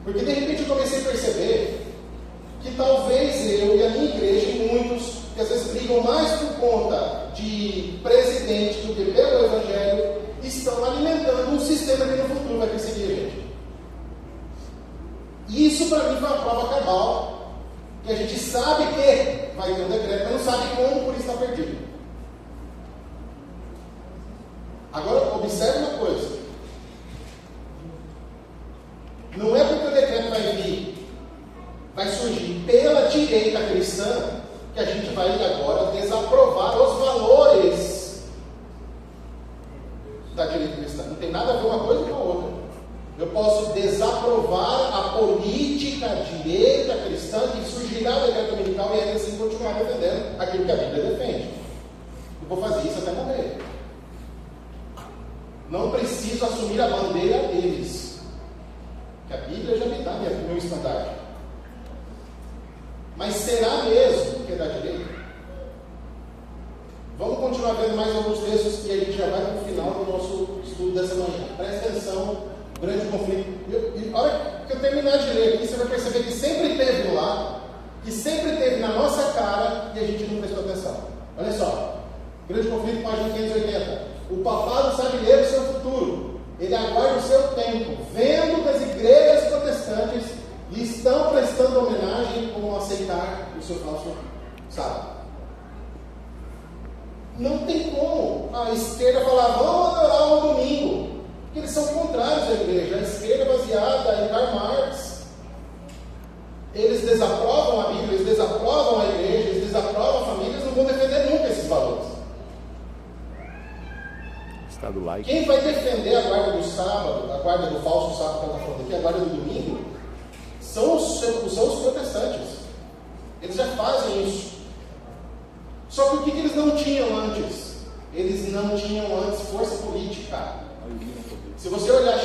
Porque de repente eu comecei a perceber que talvez eu e a minha igreja e muitos, que às vezes brigam mais por conta de presidente do que pelo evangelho, estão alimentando um sistema que no futuro vai perseguir a gente. E isso para mim foi uma prova cabal, que a gente sabe que vai ter um decreto, mas não sabe como, por isso está perdido. cristã que a gente vai agora desaprovar os valores da direita cristã. Não tem nada a ver uma coisa com a outra. Eu posso desaprovar a política direita cristã que surgirá da igreja dominical e ainda assim continuar defendendo aquilo que a Bíblia defende. Eu vou fazer isso até morrer. Não preciso assumir a bandeira deles, que a Bíblia já me dá meu estandarte. Mas será mesmo que é da direita? Vamos continuar vendo mais alguns textos e a gente já vai para o final do nosso estudo dessa manhã. Presta atenção, grande conflito. E a hora que eu terminar de ler aqui, você vai perceber que sempre teve lá, que sempre teve na nossa cara e a gente não prestou atenção. Olha só, grande conflito, página 580. O papado sabe ler o seu futuro. Ele aguarda o seu tempo, vendo que as igrejas protestantes lhe estão prestando homenagem como aceitar o seu falso sábado. Não tem como a esquerda falar, vamos adorar no domingo, porque eles são contrários à igreja. A esquerda é baseada em Karl Marx. Eles desaprovam a Bíblia, eles desaprovam a igreja, eles desaprovam a família, eles não vão defender nunca esses valores. Quem vai defender a guarda do sábado, a guarda do falso sábado que ela está falando aqui, a guarda do domingo, são os protestantes. Eles já fazem isso. Só que o que eles não tinham antes? Eles não tinham antes força política. Se você olhar,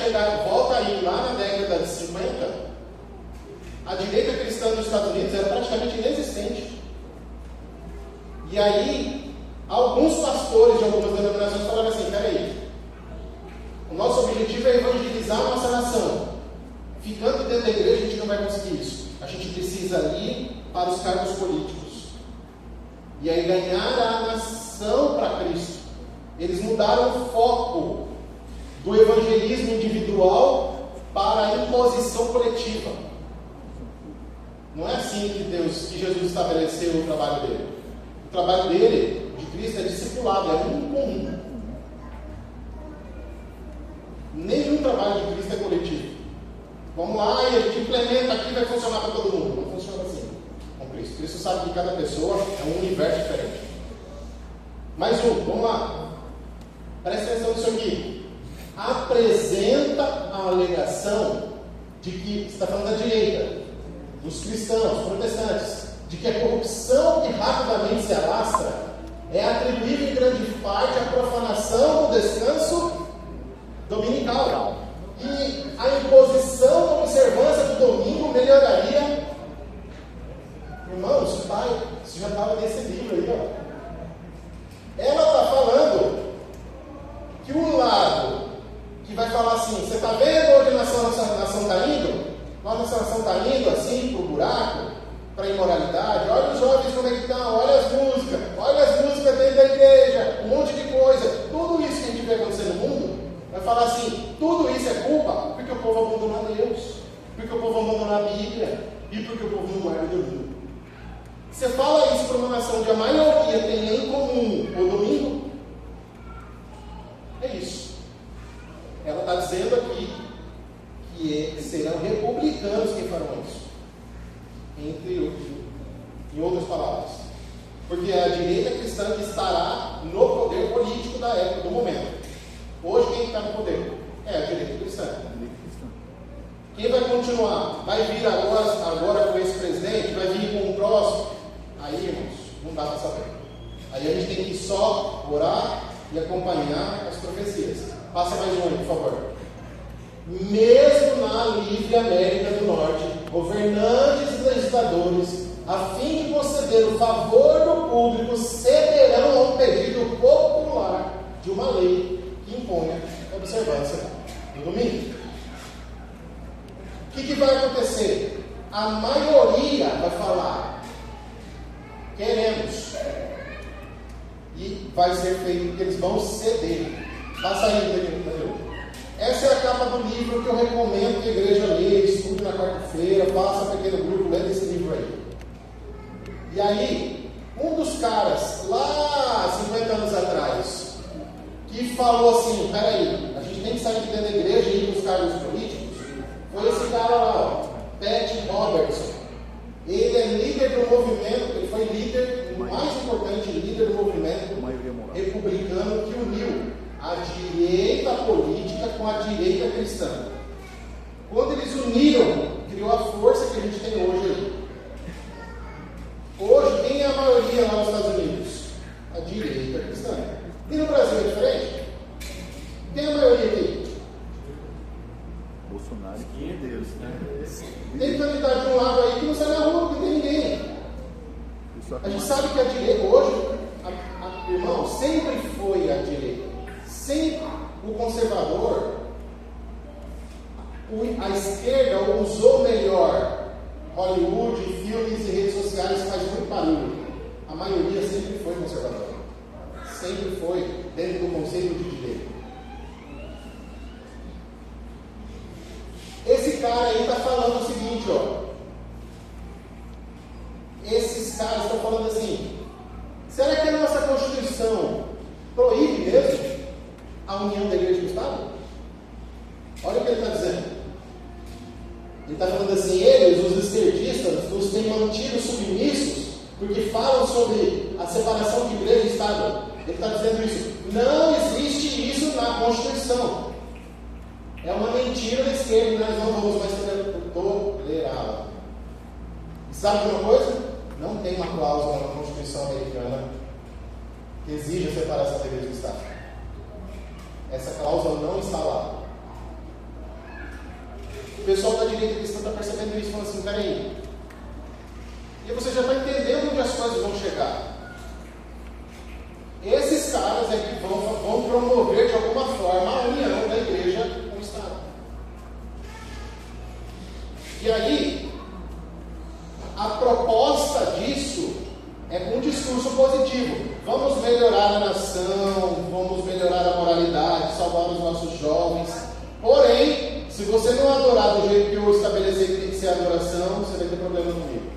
volta aí lá na década de 50, a direita cristã dos Estados Unidos era praticamente inexistente. E aí, alguns pastores de algumas denominações falaram assim, peraí, o nosso objetivo é evangelizar a nossa nação. Ficando dentro da igreja, a gente não vai conseguir isso. A gente precisa ir para os cargos políticos. E aí ganhar a nação para Cristo. Eles mudaram o foco do evangelismo individual para a imposição coletiva. Não é assim que Jesus estabeleceu o trabalho dele. O trabalho dele, de Cristo, é discipulado, é um comum. Nenhum trabalho de Cristo é coletivo. Vamos lá e a gente implementa aqui, vai funcionar para todo mundo. Não funciona assim com Cristo. Cristo sabe que cada pessoa é um universo diferente. Mais um, vamos lá. Presta atenção nisso aqui. Apresenta a alegação de que, você está falando da direita, dos cristãos, protestantes, de que a corrupção que rapidamente se alastra é atribuída em grande parte à profanação do descanso dominical. E a imposição da observância do domingo melhoraria. Irmãos, pai, isso já estava nesse livro aí, ó. Ela está falando que o lado que vai falar assim, você está vendo onde a nação está indo? Nossa nação está indo assim para o buraco, para a imoralidade. Olha os jovens como é que estão, olha as músicas dentro da igreja, um monte de coisa. Tudo isso que a gente vê acontecer no mundo, vai falar assim, tudo isso é culpa porque o povo abandonou Deus, porque o povo abandonou a Bíblia e porque o povo não guarda o domingo. Você fala isso para uma nação onde a maioria tem em comum o domingo? É isso. Ela está dizendo aqui que serão republicanos quem farão isso. Em outras palavras. Porque é a direita cristã que estará no poder político da época, do momento. Hoje quem está no poder? É a direita cristã. Quem vai continuar? Vai vir agora com esse presidente? Vai vir com o próximo? Aí, irmãos, não dá para saber. Aí a gente tem que só orar e acompanhar as profecias. Passa mais um aí, por favor. Mesmo na livre América do Norte, governantes e legisladores, a fim de conceder o favor do público, cederão a um pedido popular de uma lei que imponha a observância do domingo. O que vai acontecer? A maioria vai falar, queremos, e vai ser feito porque eles vão ceder. Passa aí, Daniel. Essa é a capa do livro que eu recomendo que a igreja leia, estude na quarta-feira, faça um pequeno grupo, lendo esse livro aí. E aí, um dos caras, lá 50 anos atrás, que falou assim, peraí, a gente tem que sair de dentro da igreja e ir para os cargos políticos, foi esse cara lá, ó, Pat Robertson. Ele é líder do movimento, ele foi líder, o mais importante líder do movimento republicano que uniu a direita política com a direita cristã. Quando eles uniram, criou a força que a gente tem hoje aí. Hoje, quem é a maioria lá nos Estados Unidos? A direita cristã. E no Brasil é diferente? Quem é a maioria aqui? Bolsonaro e Deus, né? Tem candidato de um lado aí que não sai na rua, porque tem ninguém. A gente sabe que a direita, hoje, irmão, sempre foi a direita. Sempre o conservador, a esquerda usou melhor Hollywood, filmes e redes sociais, faz muito barulho. A maioria sempre foi conservadora. Sempre foi dentro do conceito de direita. Esse cara aí está falando o seguinte, ó. Esses caras estão falando assim: será que a nossa Constituição proíbe mesmo a união da igreja e do Estado? Olha o que ele está dizendo. Ele está falando assim: eles, os esquerdistas, nos têm mantido submissos porque falam sobre a separação de igreja e Estado. Ele está dizendo isso. Não existe isso na Constituição. É uma mentira da esquerda, nós não vamos mais tolerá-la. E sabe de uma coisa? Não tem uma cláusula na Constituição americana que exija a separação da igreja do Estado. Essa cláusula não está lá. O pessoal da direita cristã está percebendo isso e falando assim: peraí. E você já está entendendo onde as coisas vão chegar. Esses caras é que vão promover de alguma forma a união da igreja com o Estado. E aí, a proposta disso é com um discurso positivo. Vamos melhorar a nação, vamos melhorar a moralidade, salvar os nossos jovens. Porém, se você não adorar do jeito que eu estabeleci que tem que ser a adoração, você vai ter problema comigo.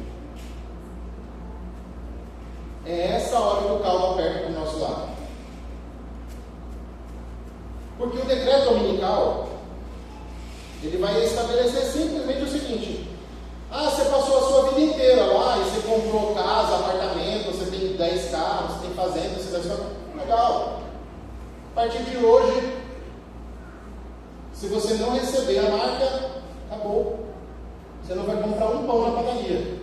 É essa hora que o caldo aperta para o nosso lado. Porque o decreto dominical, ele vai estabelecer simplesmente o seguinte: você passou a sua vida inteira lá e você comprou casa, apartamento, você tem 10 carros, você tem fazenda, você vai ficar legal. A partir de hoje, se você não receber a marca, acabou. Você não vai comprar um pão na padaria.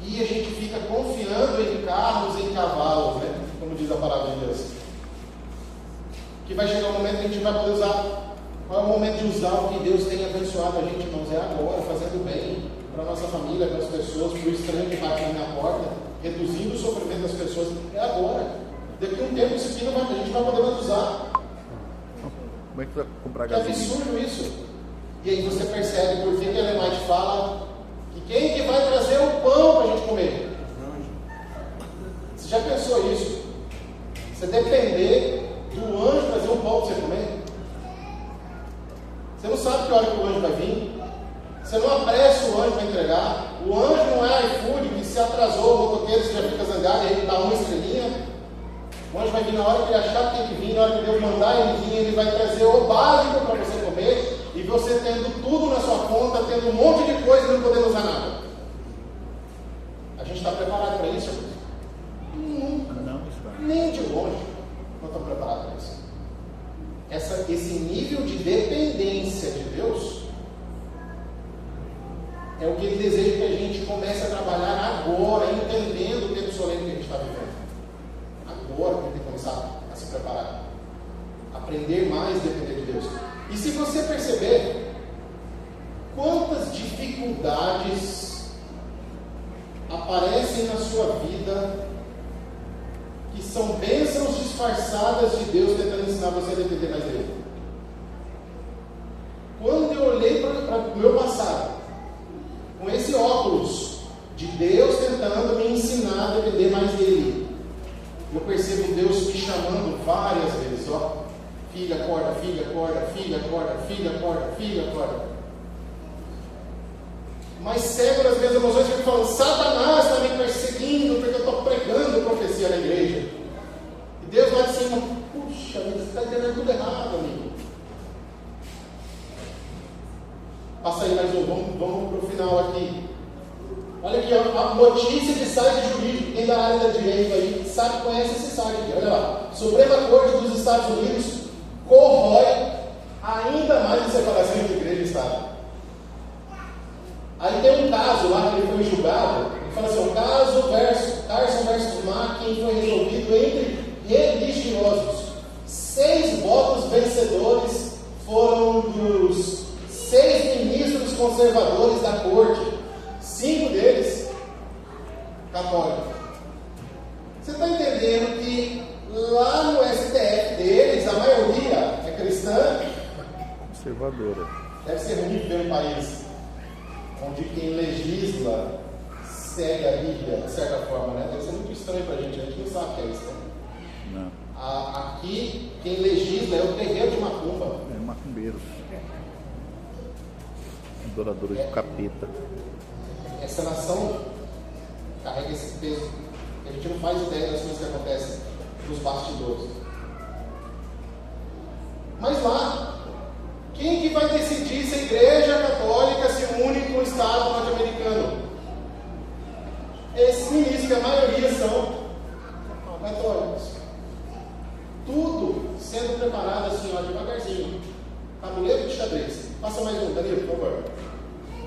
E a gente fica confiando em carros, em cavalos, né? Como diz a palavra de Deus. Que vai chegar um momento que a gente vai poder usar. Qual é o momento de usar o que Deus tem abençoado a gente, irmãos? É agora, fazendo bem para a nossa família, para as pessoas, para o estranho que bate na porta, reduzindo o sofrimento das pessoas. É agora. Daqui a um tempo isso aqui a gente vai poder usar. Como é que vai comprar Que gasolina? absurdo isso. E aí você percebe por que a Ellen White fala que quem que vai trazer o pão para a gente comer? Você já pensou isso? Você depender do anjo trazer um pão para você comer? Você não sabe que hora que o anjo vai vir. Você não apressa o anjo para entregar. O anjo não é iFood que se atrasou, o motoqueiro você já fica zangado e ele dá uma estrelinha. O anjo vai vir na hora que ele achar que tem que vir, na hora que Deus mandar ele vir, ele vai trazer o básico para você comer. E você tendo tudo na sua conta, tendo um monte de coisa e não podendo usar nada. A gente está preparado para isso? Nunca. Não está. Nem de longe não estamos preparados para isso. Esse nível de dependência de Deus é o que Ele deseja que a gente comece a trabalhar agora, entendendo o tempo solene que a gente está vivendo. Agora que a gente tem que começar a se preparar. Aprender mais a depender de Deus. E se você perceber, quantas dificuldades aparecem na sua vida que são bênçãos disfarçadas de Deus tentando ensinar você a depender mais dele. Quando eu olhei para o meu passado, com esse óculos de Deus tentando me ensinar a depender mais dele, eu percebo Deus me chamando várias vezes, ó. Filha, acorda, filha, acorda, filha, acorda, filha, acorda, filha, acorda. Mas cego nas minhas emoções, eu fico falando: Satanás está me perseguindo porque eu estou pregando profecia na igreja. E Deus lá de cima: puxa, você está entendendo tudo errado, amigo. Passa aí mais um, vamos para o final aqui. Olha aqui, ó, a notícia de site jurídico. Quem da área da direito aí sabe, conhece esse site aqui. Olha lá. Suprema Corte dos Estados Unidos corrói ainda mais a separação entre igreja e Estado. Aí tem um caso lá que ele foi julgado. Ele fala assim: o caso Carson versus Mackin foi resolvido entre religiosos. 6 votos vencedores foram dos 6 ministros conservadores da corte. 5 deles católicos. Você está entendendo que lá no STF deles, a maioria é cristã? Conservadora. Deve ser ruim viver um país onde quem legisla segue a Bíblia, de certa forma, né? Deve ser muito estranho para a gente não sabe o que é isso, né? Não. Aqui, quem legisla é o terreiro de macumba. É macumbeiros. Adoradores do capeta. Essa nação carrega esse peso. A gente não faz ideia das coisas que acontecem nos bastidores. Mas lá, quem que vai decidir se a Igreja Católica se une com o Estado norte-americano? Esses ministros, que a maioria são católicos. Tudo sendo preparado assim, ó, devagarzinho. Tabuleiro de xadrez. Passa mais um, Danilo, por favor.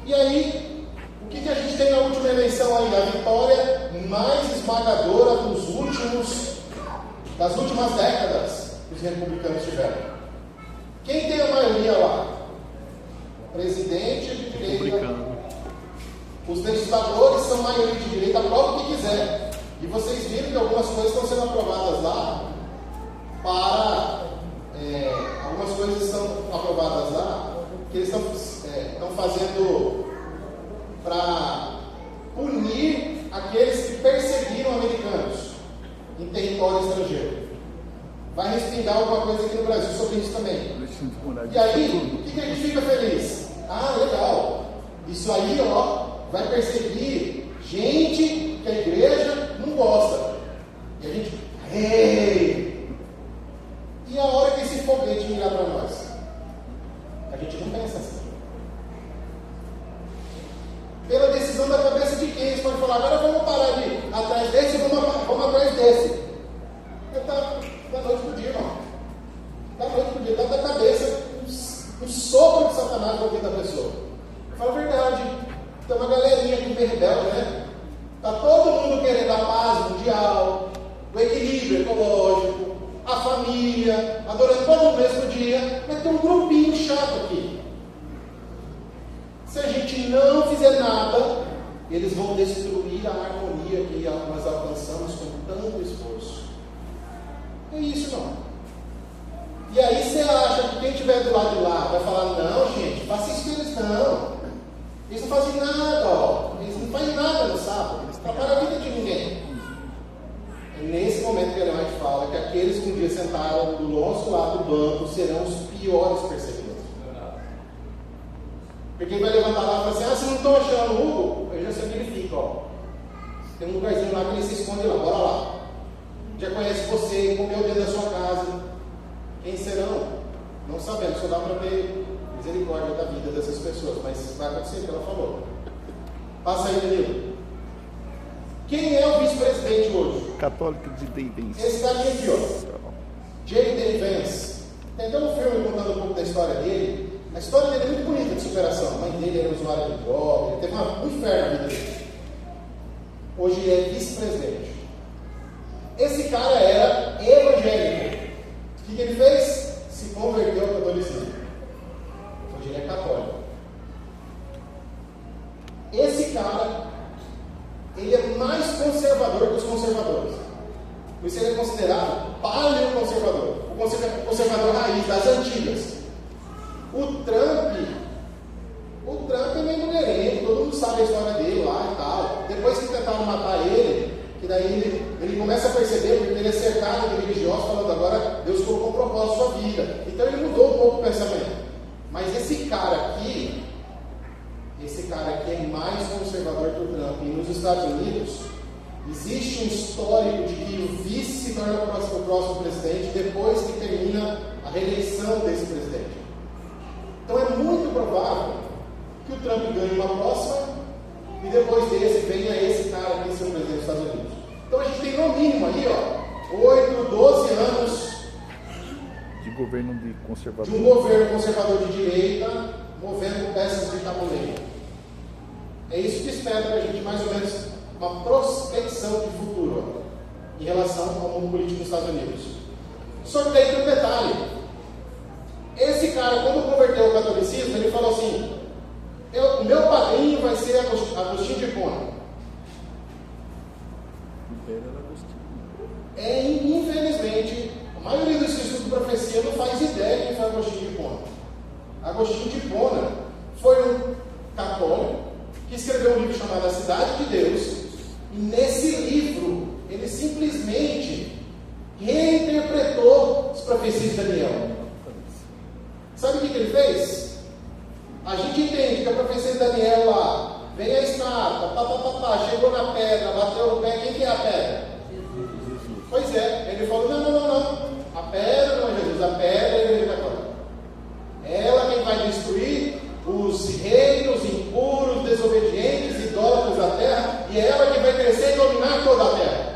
E aí, o que a gente tem na última eleição aí? A vitória mais esmagadora das últimas décadas que os republicanos tiveram. Quem tem a maioria lá? Presidente de direita. Os legisladores são maioria de direita, aprova o que quiser. E vocês viram que algumas coisas estão sendo aprovadas lá algumas coisas estão aprovadas lá que eles estão fazendo para punir aqueles que perseguiram americanos em território estrangeiro. Vai respingar alguma coisa aqui no Brasil sobre isso também. E aí, o que a gente fica feliz? Ah, legal. Isso aí, ó, vai perseguir gente que a igreja não gosta. E a gente, ei! E a hora que esse foguete mirar para nós? A gente não pensa assim. Pela decisão da cabeça de quem? Eles podem falar, agora vamos parar de ir atrás desse e vamos atrás desse. Da noite pro dia, irmão. Da noite pro dia, dá da cabeça um sopro de Satanás no ouvido da pessoa. Fala a verdade. Tem uma galerinha aqui bem rebelde, né? Está todo mundo querendo a paz mundial, o equilíbrio ecológico, a família, adorando todo mundo no mesmo dia, mas tem um grupinho chato aqui. Se a gente não fizer nada, eles vão destruir a harmonia que nós alcançamos com tanto esforço. É isso, não. E aí você acha que quem estiver do lado de lá vai falar, não, gente, faça isso que eles não. Eles não fazem nada, ó. Eles não fazem nada no sábado. Eles atrapalham a vida de ninguém. É nesse momento que a Ellen White fala que aqueles que um dia sentaram do nosso lado do banco serão os piores perseguidores. Porque quem vai levantar lá e falar assim, ah, vocês não estão achando o Hugo? Eu já sei onde ele fica, ó. Tem um lugarzinho lá que ele se esconde lá, bora lá. Já conhece você, comeu dentro da sua casa. Quem serão? Não sabemos, só dá para ter misericórdia da vida dessas pessoas, mas vai acontecer o que ela falou. Passa aí, Danilo. Quem é o vice-presidente hoje? Católico de Davis. Esse carinha aqui, ó. J.D. Vance. Tem até um filme contando um pouco da história dele. A história dele é muito bonita de superação. A mãe dele era usuária de droga, ele teve um inferno na vida dele. Hoje ele é vice-presidente. Esse cara era evangélico. O que ele fez? Se converteu ao catolicismo. Hoje ele é católico. Esse cara, ele é mais conservador que os conservadores. Por isso ele é considerado paleoconservador. O conservador raiz das antigas. O Trump é meio mulherengo, todo mundo sabe a história dele lá e tal. Depois que tentaram matar ele, que daí ele começa a perceber, porque ele é cercado de religiosos, falando agora Deus colocou um propósito na sua vida. Então ele mudou um pouco o pensamento. Mas esse cara aqui é mais conservador que o Trump. E nos Estados Unidos, existe um histórico de que o vice se torna o próximo presidente depois que termina a reeleição desse presidente. Então é muito provável que o Trump ganhe uma próxima e depois desse venha esse cara aqui ser o presidente dos Estados Unidos. Então a gente tem no mínimo aí, 8, 12 anos de governo de conservador. De um governo conservador de direita, movendo peças de tabuleiro. É isso que espera da gente, mais ou menos, uma prospecção de futuro em relação ao mundo político dos Estados Unidos. Só que aí tem um detalhe. Esse cara, quando converteu ao catolicismo, ele falou assim: o meu padrinho vai ser Agostinho de Hipona. Infelizmente, a maioria dos que estudam profecia não faz ideia de quem foi Agostinho de Hipona. Agostinho de Hipona foi um católico que escreveu um livro chamado A Cidade de Deus, e nesse livro ele simplesmente reinterpretou as profecias de Daniel. Sabe o que ele fez? A gente entende que a profecia de Daniel lá, vem a estátua, chegou na pedra, bateu no pé, quem que é a pedra? Jesus. Pois é, ele falou, não, a pedra não é Jesus, a pedra é a Igreja Católica. Ela quem vai destruir os reinos impuros, desobedientes, idólatras da terra, e é ela que vai crescer e dominar toda a terra.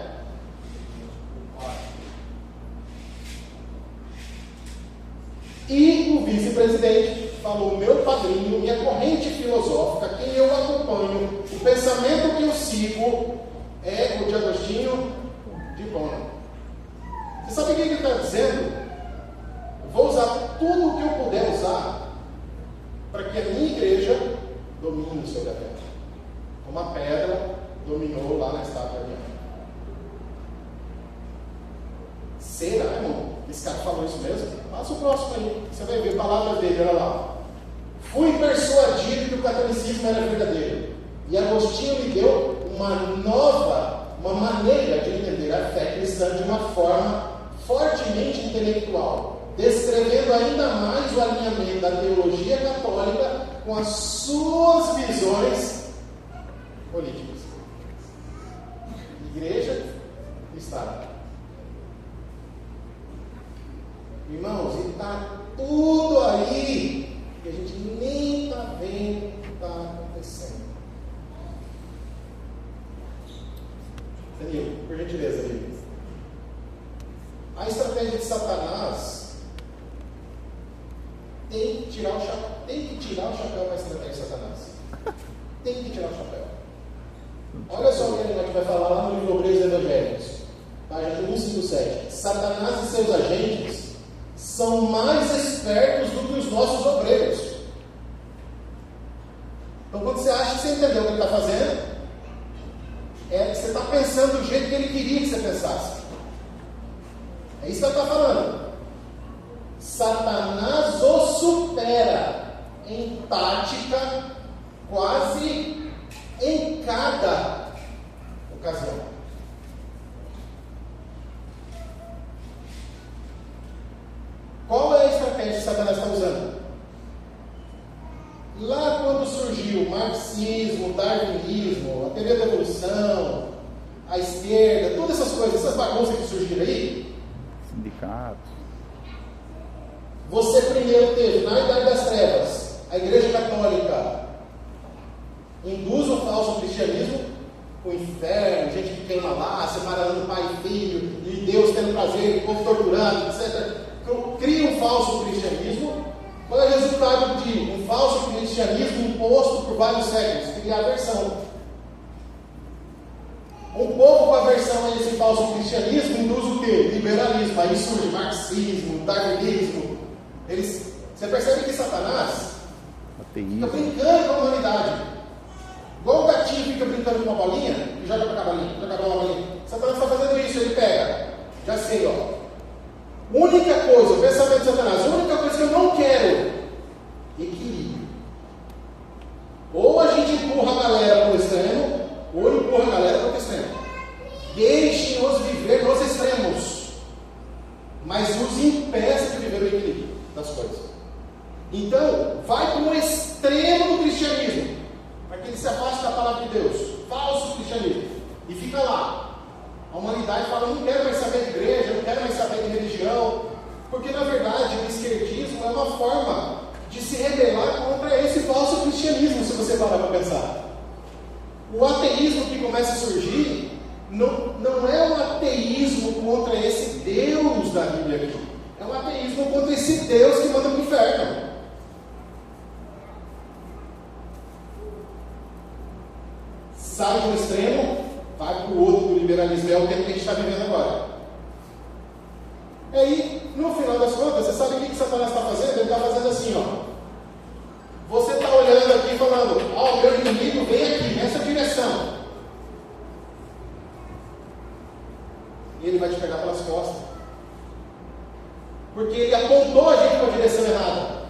E o vice-presidente falou: meu padrinho, minha corrente filosófica, quem eu acompanho, o pensamento que eu sigo é o de Agostinho de Hipona. Você sabe o que ele está dizendo? Eu vou usar tudo o que eu puder usar para que a minha igreja domine sobre a terra. Como a pedra dominou lá na estátua de Abraão. Será, irmão? Esse cara falou isso mesmo? Passa o próximo aí. Você vai ver palavras dele, olha lá. Fui persuadido que o catolicismo era verdadeiro. E Agostinho me deu uma maneira de entender a fé cristã de uma forma fortemente intelectual, descrevendo ainda mais o alinhamento da teologia católica com as suas visões políticas. Igreja e Estado. Irmãos, e está tudo aí que a gente nem está vendo o que está acontecendo. Danilo, por gentileza, aí. A estratégia de Satanás tem que tirar o chapéu para a estratégia de Satanás. Tem que tirar o chapéu. Olha só o que a gente vai falar lá no livro Obreiros Evangélicos, página 157. Satanás e seus agentes são mais espertos do que os nossos obreiros. Então, quando você acha que você entendeu o que ele está fazendo, é que você está pensando do jeito que ele queria que você pensasse. É isso que ele está falando. Satanás o supera em tática quase em cada ocasião. Qual é a estratégia que Satanás está usando? Lá quando surgiu o marxismo, o darwinismo, a teoria da evolução, a esquerda, todas essas coisas, essas bagunças que surgiram aí, sindicatos. Você primeiro teve, na Idade das Trevas, a Igreja Católica induz o falso cristianismo, o inferno, gente que queima lá, separando pai e filho, e Deus tendo prazer, o povo torturando, etc. Cria um falso cristianismo. Qual é o resultado de um falso cristianismo imposto por vários séculos? Cria aversão. Um povo com aversão a esse falso cristianismo induz o quê? Liberalismo. Aí surge marxismo, darwinismo. Você percebe que Satanás fica brincando com a humanidade. Igual o gatinho fica brincando com uma bolinha e joga para a bolinha, joga para uma bolinha. Satanás está fazendo isso, ele pega. Já sei, Única coisa, o pensamento de Satanás, a única coisa que eu não quero, equilíbrio. Ou a gente empurra a galera para o extremo, ou empurra a galera para o extremo. Deixe-nos viver nos extremos, mas nos impeça de viver o equilíbrio das coisas. Então, vai para o extremo do cristianismo, para que ele se afaste da palavra de Deus, falso cristianismo, e fica lá. A humanidade fala: não quero mais saber de igreja, não quero mais saber de religião, porque na verdade o esquerdismo é uma forma de se rebelar contra esse falso cristianismo, se você parar para pensar. O ateísmo que começa a surgir não é um ateísmo contra esse Deus da Bíblia aqui. É um ateísmo contra esse Deus que manda para o inferno. Sai de um extremo, vai para o outro do liberalismo. É o tempo que a gente está vivendo agora. E aí, no final das contas, você sabe o que Satanás está fazendo? Ele está fazendo assim, ó. Você está olhando aqui e falando, ó, o meu inimigo vem aqui, nessa direção. E ele vai te pegar pelas costas. Porque ele apontou a gente para a direção errada.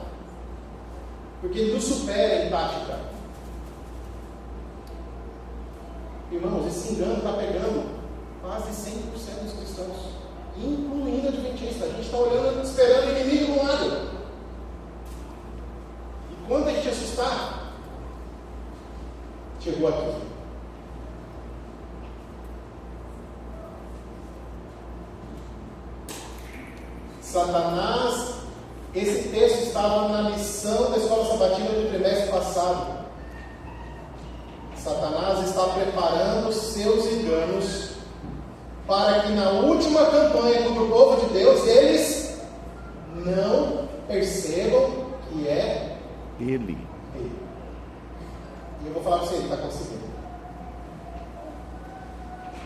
Porque ele nos supera em tática. Irmãos, esse engano está pegando quase 100% dos cristãos, incluindo adventistas. A gente está olhando, esperando o inimigo do lado. E quando a gente assustar, chegou aqui. Satanás, esse texto estava na lição da escola sabatina do trimestre passado. Satanás está preparando seus enganos para que na última campanha contra o povo de Deus, eles não percebam que é Ele. E eu vou falar para você, ele está conseguindo.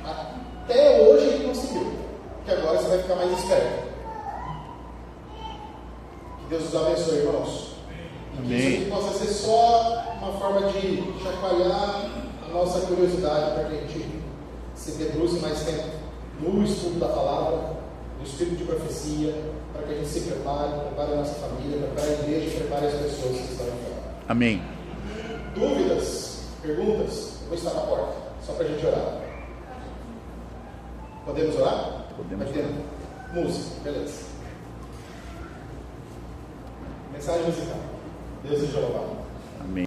Até hoje ele conseguiu. Que agora você vai ficar mais esperto. Que Deus os abençoe, irmãos. E que isso aqui possa ser só uma forma de chacoalhar a nossa curiosidade para que a gente se debruce mais tempo no estudo da palavra, no espírito de profecia, para que a gente se prepare a nossa família, prepare a igreja e prepare as pessoas que estão aqui. Amém. Dúvidas? Perguntas? Eu vou estar na porta, só para a gente orar. Podemos orar? Podemos. Vai ter música, beleza. Mensagem musical. Deus seja louvado. Amém.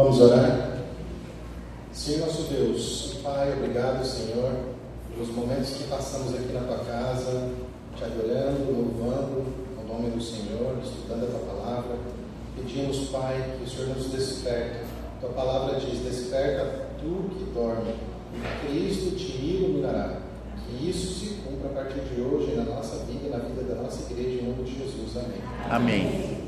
Vamos orar? Senhor nosso Deus, Pai, obrigado, Senhor, pelos momentos que passamos aqui na Tua casa, Te adorando, louvando o nome do Senhor, estudando a Tua palavra. Pedimos, Pai, que o Senhor nos desperte. Tua palavra diz, desperta tu que dorme, e Cristo te iluminará. Que isso se cumpra a partir de hoje na nossa vida e na vida da nossa igreja, em nome de Jesus. Amém. Amém.